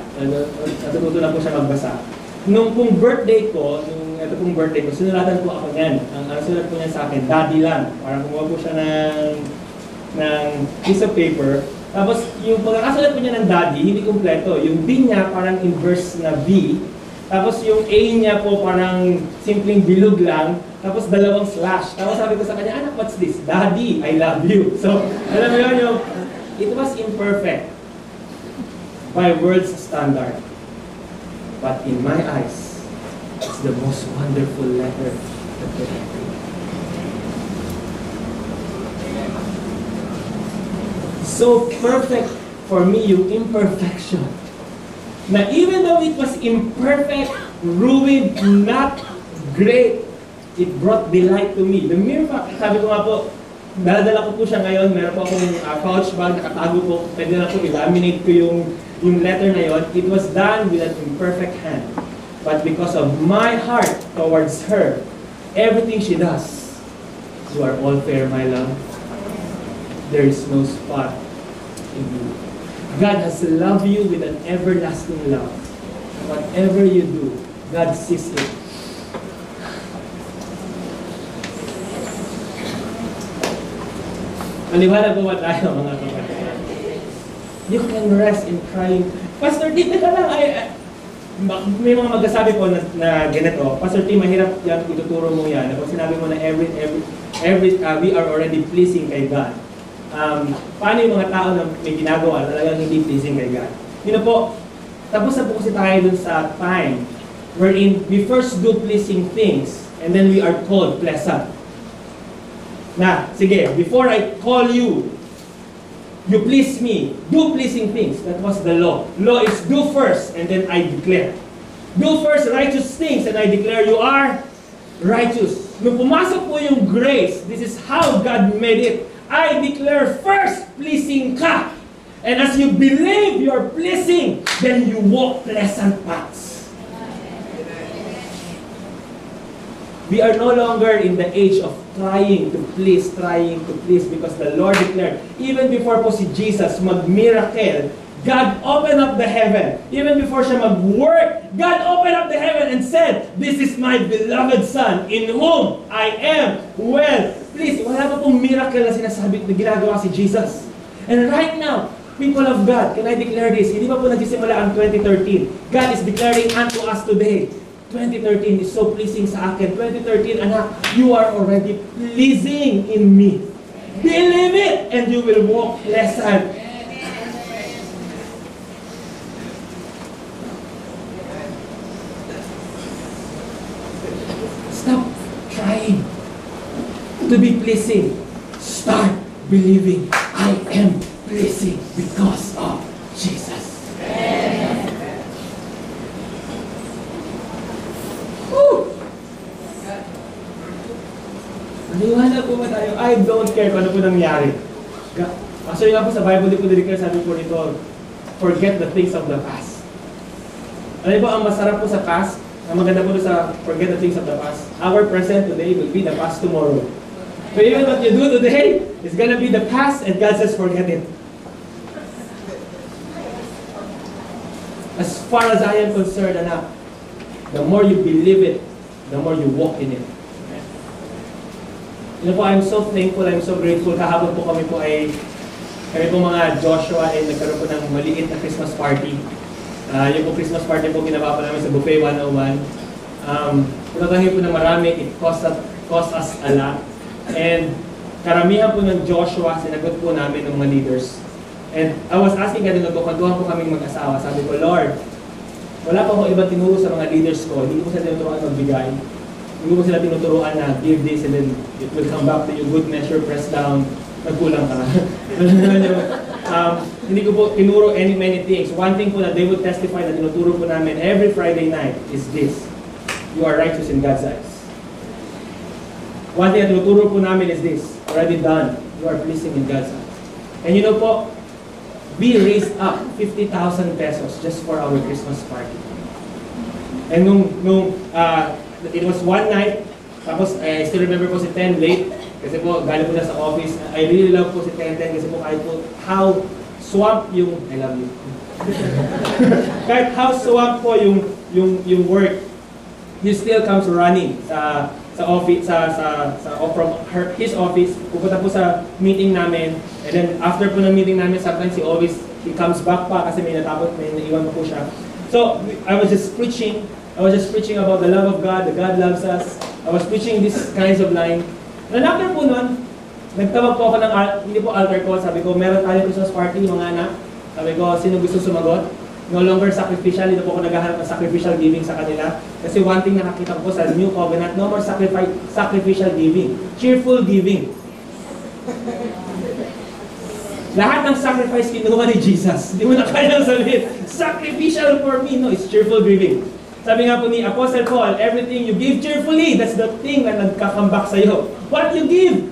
natututo na po siya magbasa. Nung pong birthday ko, ito pong birthday ko, sinulatan po ako niyan. Ang sulat po niya sa akin, Daddy lang. Parang kumuha po siya ng piece of paper. Tapos yung pagkakasulat po niya ng Daddy, hindi kumpleto. Yung D niya parang inverse na V. Tapos yung A niya po parang simpleng bilog lang. Tapos dalawang slash. Tapos sabi ko sa kanya, anak, what's this? Daddy, I love you. So, alam mo yun, it was imperfect by world's standard. But in my eyes, it's the most wonderful letter that could ever be. So perfect for me yung imperfection. Na even though it was imperfect, ruined, not great, it brought delight to me. The mere fact, sabi ko nga po, daladala ko po siya ngayon, meron po akong pouch bag, nakatago po, pwede na po i-laminate ko yung letter na yon. It was done with an imperfect hand. But because of my heart towards her, everything she does, you are all fair, my love. There is no spot in you. God has loved you with an everlasting love. Whatever you do, God sees it. Maliwanag po ba tayo, mga kapatid? You can rest in crying. Pastor T, teka lang, may mga magsasabi po na ganito, Pastor T, mahirap yan, ituturo mo yan. Kung sinabi mo na we are already pleasing kay God. Paano yung mga tao na may ginagawa talagang hindi pleasing kay God? You know po, tapos na po kasi tayo dun sa time wherein we first do pleasing things and then we are called pleasant. Na, sige, before I call you, you please me, do pleasing things. That was the law. Law is do first and then I declare. Do first righteous things and I declare you are righteous. Nung pumasok po yung grace, this is how God made it. I declare first, pleasing ka. And as you believe you're pleasing, then you walk pleasant paths. We are no longer in the age of trying to please, because the Lord declared, even before po si Jesus mag-miracle, God opened up the heaven. Even before siya mag-work, God opened up the heaven and said, this is my beloved Son, in whom I am well. Please, wala pa pong miracle na sinasabi na ginagawa si Jesus. And right now, people of God, can I declare this? Hindi pa po nagsisimula ang 2013. God is declaring unto us today, 2013 is so pleasing sa akin. 2013, anak, you are already pleasing in me. Believe it, and you will walk pleasant. Stop trying to be pleasing. Start believing I am pleasing because of Jesus. Maniwala po ba tayo? I don't care kung ano po nangyari. Actually nga po sa Bible, di po dineclare, sabi po rito, forget the things of the past. Ano po ang masarap po sa past? Ang maganda po sa forget the things of the past. Our present today will be the past tomorrow. So even what you do today is gonna be the past, and God says forget it. As far as I am concerned, anak, the more you believe it, the more you walk in it. You know po, I'm so thankful, I'm so grateful. Kahapon po kami po ay kami po mga Joshua ay nagkaroon po ng maliit na Christmas party. Yung po Christmas party po ginawa po namin sa Buffet 101. Pinatahin po ng marami, it cost us a lot. And karamihan po ng Joshua, sinagot po namin ng mga leaders. And I was asking God, nagkukwentuhan po kaming mag-asawa. Sabi ko, Lord, wala pa akong ibang tinuro sa mga leaders ko. Hindi ko sila tinuturuan magbigay. Hindi ko sila tinuturuan na give this and then it will come back to you, good measure, press down. Nagkulang ka. Hindi ko po tinuro many things. One thing po na they would testify na tinuturo po namin every Friday night is this. You are righteous in God's eyes. One thing na tinuturo po namin is this. Already done. You are pleasing in God's eyes. And you know po, we raised up 50,000 pesos just for our Christmas party. And it was one night, tapos I still remember po si Ten late, kasi po galing po na sa office. I really love po si Ten kasi po kahit po how swamp yung, I love you. Kahit how swamp po yung work, he still comes running sa office, from his office, pupunta po sa meeting namin, and then after po ng meeting namin, sometimes he comes back pa kasi may natapos, may naiwan pa po siya. So, I was just preaching about the love of God, that God loves us. I was preaching these kinds of line. And after po nun, nagtawag po ako ng, hindi po altar call, sabi ko, meron tayong Christmas party, mga anak. Sabi ko, sino gusto sumagot? No longer sacrificial, hindi po ako naghahanap ng sacrificial giving sa kanila. Kasi one thing nakakita ko sa New Covenant, no more sacrificial giving. Cheerful giving. Lahat ng sacrifice kinuha ni Jesus. Hindi mo na kaya sabihin, sacrificial for me. No, it's cheerful giving. Sabi nga po ni Apostle Paul, everything you give cheerfully, that's the thing na nagkakambak sa'yo. What you give?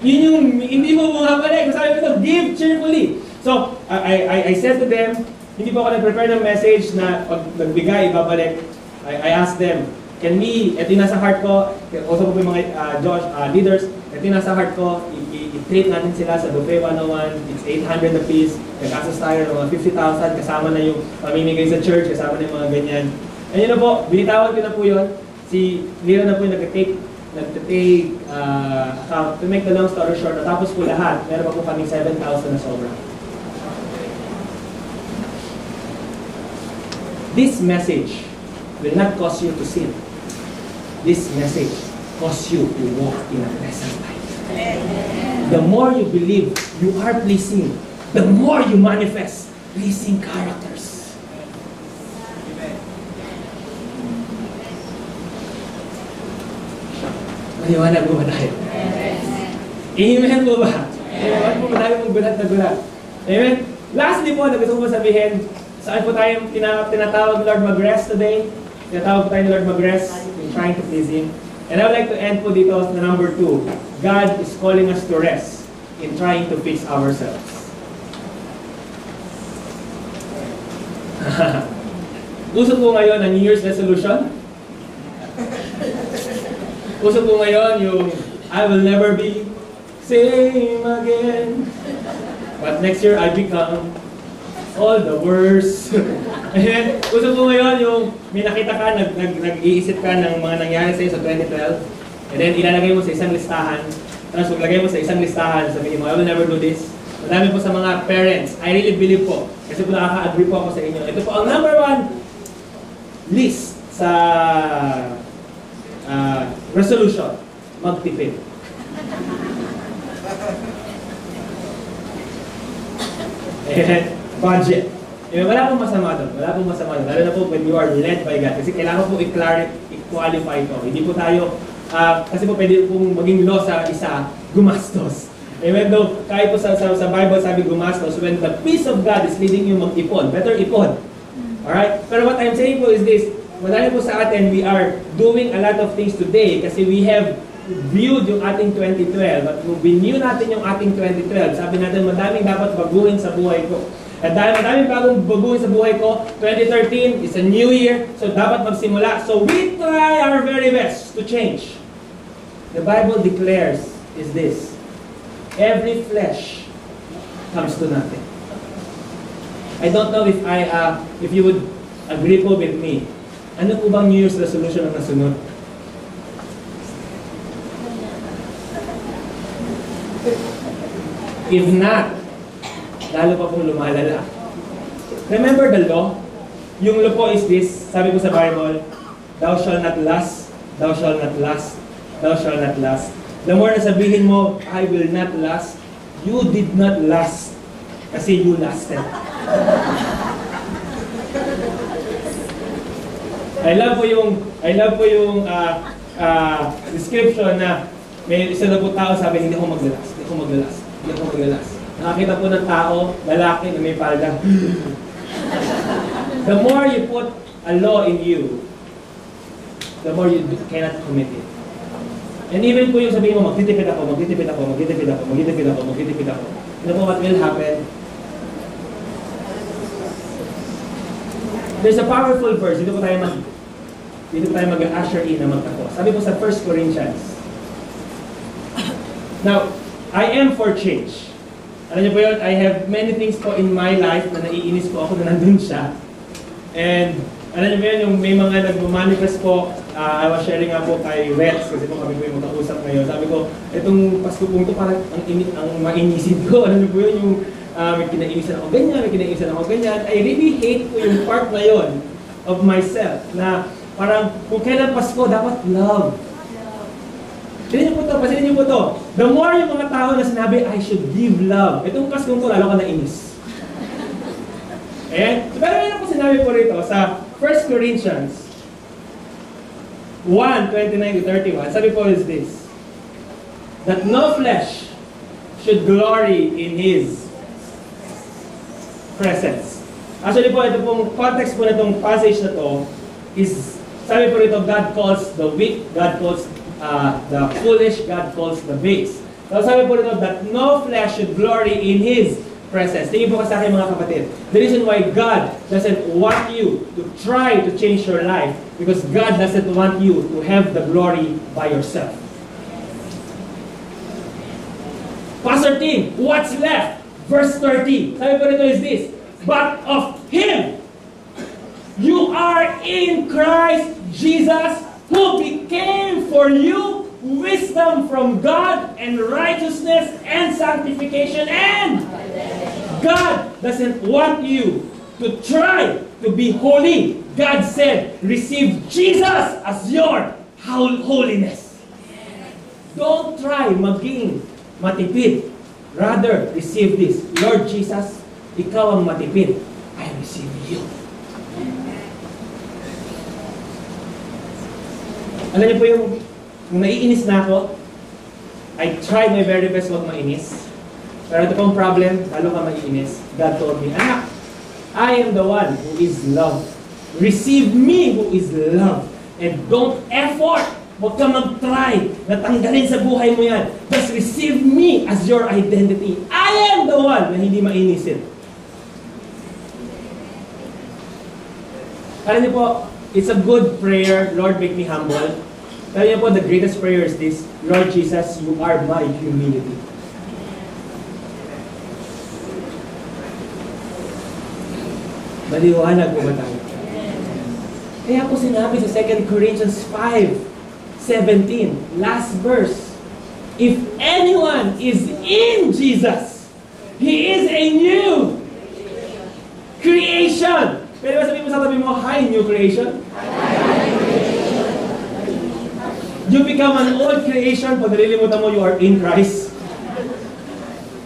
Yun yung hindi mo bumabalik. Sabi ko, give cheerfully. So, I said to them, hindi po ako nag-prepare ng message na pag nagbigay, ibabalik. I asked them, can we, ito yung nasa heart ko, also po yung mga leaders, ito yung nasa heart ko, i-treat natin sila sa Buffet 101, it's 800 a piece, nag-asos tayo ng mga 50,000, kasama na yung mamimigay sa church, kasama na yung mga ganyan. And yun na po, binitawan ko na po yun, si Lira na po yung nag-take account, to make the long story short, natapos po lahat, meron pa po kaming 7,000 na sobra. This message will not cause you to sin. This message cause you to walk in a pleasant life. The more you believe you are pleasing, the more you manifest pleasing characters. Maliwanag po ba tayo? Amen po ba? Amen po ba tayo mong gulat na gulat? Amen? Lastly po, gusto ko sabihin, saan po tayo tinatawag Lord mag-rest today? Tinatawag po tayo Lord mag-rest in trying to please Him. And I would like to end po dito na number 2. God is calling us to rest in trying to fix ourselves. Uso po ngayon ang New Year's resolution. Uso po ngayon yung I will never be same again. But next year I become all the worse. And uso po ngayon yung may nakita ka, nag-iisip ka ng mga nangyari sa'yo sa 2012, and then ilalagay mo sa isang listahan, tapos maglagay mo sa isang listahan, sabihin mo, I will never do this. Madami po sa mga parents, I really believe po, kasi po nakaka-agree po ako sa inyo. Ito po ang number 1 list sa resolution, magtipid. Budget. Wala pong masama doon. Wala pong masama doon. Lalo na po when you are led by God. Kasi kailangan po i-qualify ito. Hindi po tayo, kasi po pwede pong maging law sa isa, gumastos. Amen? Though, kahit po sa Bible sabi gumastos, when the peace of God is leading you mag-ipon, better ipon. Alright? Pero what I'm saying po is this, madami po sa atin, we are doing a lot of things today kasi we have viewed yung ating 2012. At kung renew natin yung ating 2012, sabi natin madaming dapat baguhin sa buhay ko. At dahil madaming bagong baguhin sa buhay ko, 2013 is a new year, so dapat magsimula. So we try our very best to change. The Bible declares is this, every flesh comes to nothing. I don't know if you would agree po with me. Ano po bang New Year's resolution ang nasunod? If not, lalo pa pong lumalala. Remember the law? Yung law po is this, sabi ko sa Bible, thou shall not lust, thou shall not lust, thou shall not lust. The more na sabihin mo, I will not lust, you did not lust. Kasi you lusted. I love po yung description na may isa na po tao sabi, hindi ako maglalas. Nakakita po ng tao, lalaki na may palda. The more you put a law in you, the more you cannot commit it. And even po yung sabihin mo, magtitipid ako. You know what will happen? There's a powerful verse. Dito po tayo mag-usher in na magtapos. Sabi po sa 1 Corinthians. Now, I am for change. Alam niyo po yun, I have many things po in my life na naiinis po ako na nandun siya. And alam niyo po yun, yung may mga nag-manifest po, I was sharing nga po kay Rex, kasi po kami po yung mag-usap ngayon. Sabi ko, itong Pasko po ito parang ang mainisin ko. Alam niyo po yun, yung may kinainisan ako ganyan. I really hate po yung part na yun of myself, na parang kung kailan Pasko, dapat love. Pansinin niyo po to. The more yung mga tao na sinabi, I should give love. Itong Pasko ko, lalo ka nainis. Ayan. So, pero yun ako sinabi po rito sa 1 Corinthians 1:29-31. Sabi po is this, that no flesh should glory in His presence. Actually po, ito pong context po na itong passage na to is, sabi po rito, God calls the weak, God calls the foolish, God calls the base. So sabi po rito, that no flesh should glory in His presence. Tingin po ka sa akin mga kapatid. The reason why God doesn't want you to try to change your life, because God doesn't want you to have the glory by yourself. Pastor Tim, what's left? Verse 30. Sabi po rito is this, but of Him, you are in Christ Jesus, who became for you wisdom from God and righteousness and sanctification, and God doesn't want you to try to be holy. God said, receive Jesus as your holiness. Don't try maging matipid. Rather, receive this. Lord Jesus, ikaw ang matipid. I receive you. Alam niyo po yung naiinis na ako, I tried my very best wag mainis. Pero ito pong problem, lalo ka maiinis. God told me, anak, I am the one who is love. Receive me who is love. And don't effort. Huwag ka mag-try na tanggalin sa buhay mo yan. Just receive me as your identity. I am the one na hindi mainisin. Alam niyo po, it's a good prayer, Lord, make me humble. Alam niyo po, the greatest prayer is this, Lord Jesus, you are my humility. Maliwanag po ba tayo? Kaya po sinabi sa 2 Corinthians 5:17, last verse, if anyone is in Jesus, he is a new creation. Pero sabihin mo sa tabi mo, hi, new creation. You become an old creation pag nalilimutan mo you are in Christ.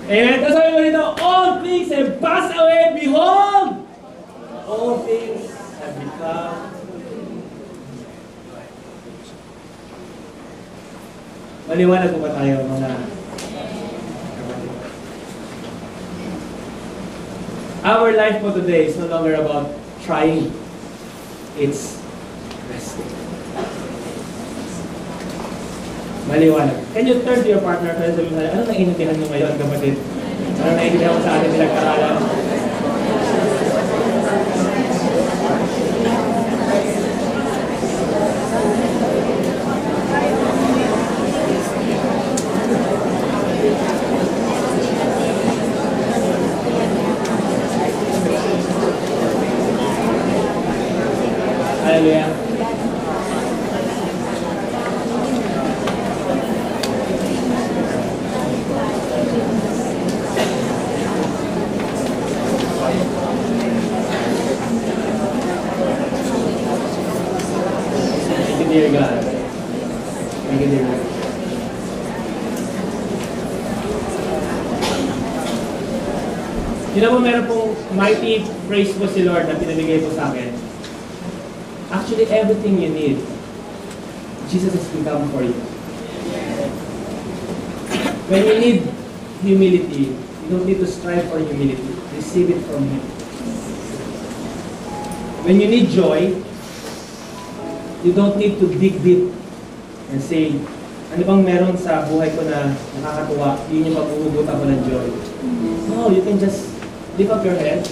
Amen. Tapos sabi mo dito, all things have passed away, behold! All things have become. Maliwanag po ba tayo mga kapatid? Our life for today is no longer about trying. It's resting. Maliwanag. Can you turn to your partner and sabi mo, ano naiintindihan nyo ngayon, kapatid? Ano naiintindihan mo sa ating pinag-aralan? Hallelujah. Yun na po, meron pong mighty praise po si Lord na pinamigay po sa akin. Actually, everything you need, Jesus has become for you. When you need humility, you don't need to strive for humility. Receive it from Him. When you need joy, you don't need to dig deep and say, ano bang meron sa buhay ko na nakakatuwa, yun yung paghuhugutan ko ng joy. No, you can just lift up your head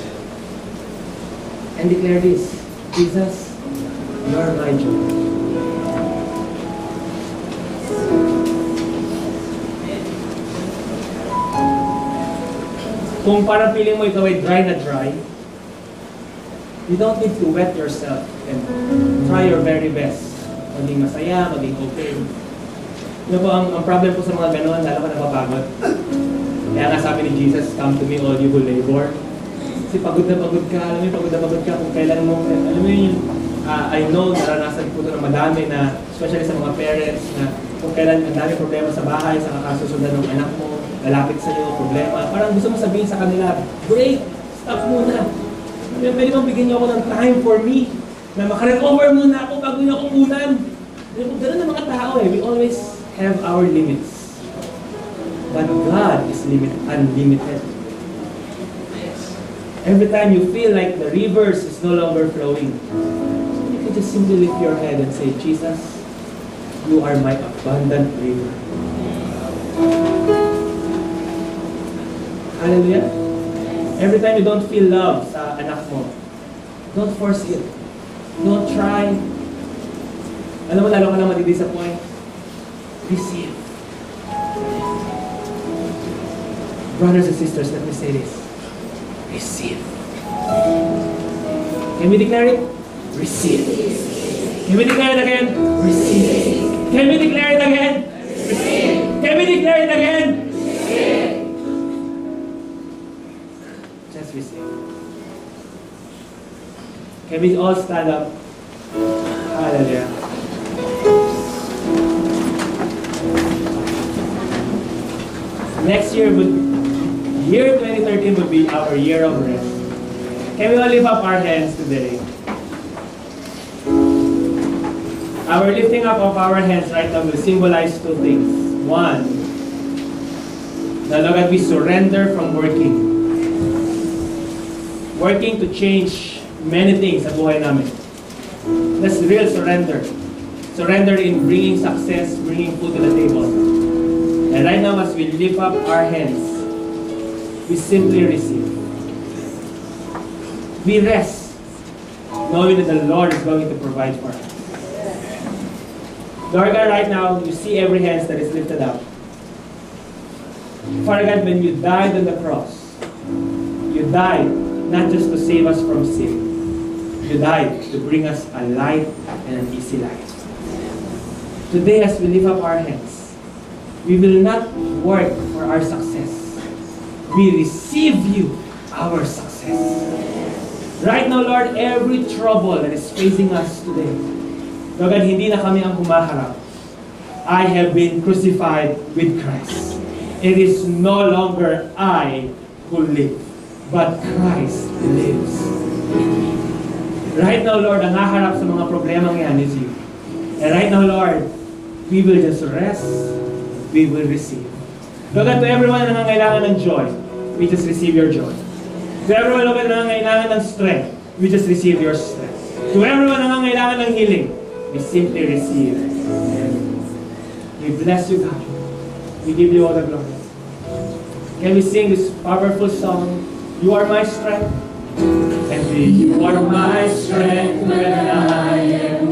and declare this, Jesus, you are my joy. Kung parang feeling mo ikaw ay dry na dry, you don't need to wet yourself and try your very best. Maging masaya, maging okay. Ano po, ang problem po sa mga gano'n, lalo ka napapagod. Kaya nga sabi ni Jesus, come to me all you who labor. Kasi pagod na pagod ka, alam mo yung pagod na pagod ka kung kailan mo, alam mo yun, I know, naranasan po ito ng madami na, especially sa mga parents, na kung kailan ang dami problema sa bahay, sa kakasusundan ng anak mo, lalapit sa iyo, problema. Parang gusto mo sabihin sa kanila, break, stop muna. Pwede bang bigyan niyo ako ng time for me, na makarecover muna ako bago niyo ako unan. Ganun ang mga tao eh, we always have our limits. But God is unlimited. Every time you feel like the rivers is no longer flowing, you can just simply lift your head and say, Jesus, you are my abundant river. Hallelujah. Every time you don't feel love sa anak mo, don't force it. Don't try. Alam mo, lalo ka lang madi-disappoint. Receive. Brothers and sisters, let me say this. Receive. Can we declare it? Receive. Can we declare it again? Receive. Can we declare it again? Receive. Can we declare it again? Receive. Just receive. Can we all stand up? Hallelujah. Next year, year 2013 would be our year of rest. Can we all lift up our hands today? Our lifting up of our hands right now will symbolize two things. One, that Lord, we surrender from working. Working to change many things sa buhay namin. That's real surrender. Surrender in bringing success, bringing food to the table. And right now, as we lift up our hands, we simply receive. We rest, knowing that the Lord is going to provide for us. Lord God, right now, you see every hand that is lifted up. Father God, when you died on the cross, you died not just to save us from sin. You died to bring us a light and an easy life. Today, as we lift up our hands, we will not work for our success. We receive you, our success. Right now, Lord, every trouble that is facing us today, Lord God, hindi na kami ang humaharap. I have been crucified with Christ. It is no longer I who live, but Christ lives. Right now, Lord, ang haharap sa mga problemang yan is you. And right now, Lord, we will just rest, we will receive. Lord God, to everyone na nangangailangan ng joy, we just receive your joy. To everyone, Lord God, na nangangailangan ng strength, we just receive your strength. To everyone na nangangailangan ng healing, we simply receive. We bless you, God. We give you all the glory. Can we sing this powerful song, You Are My Strength? And you are my strength when I am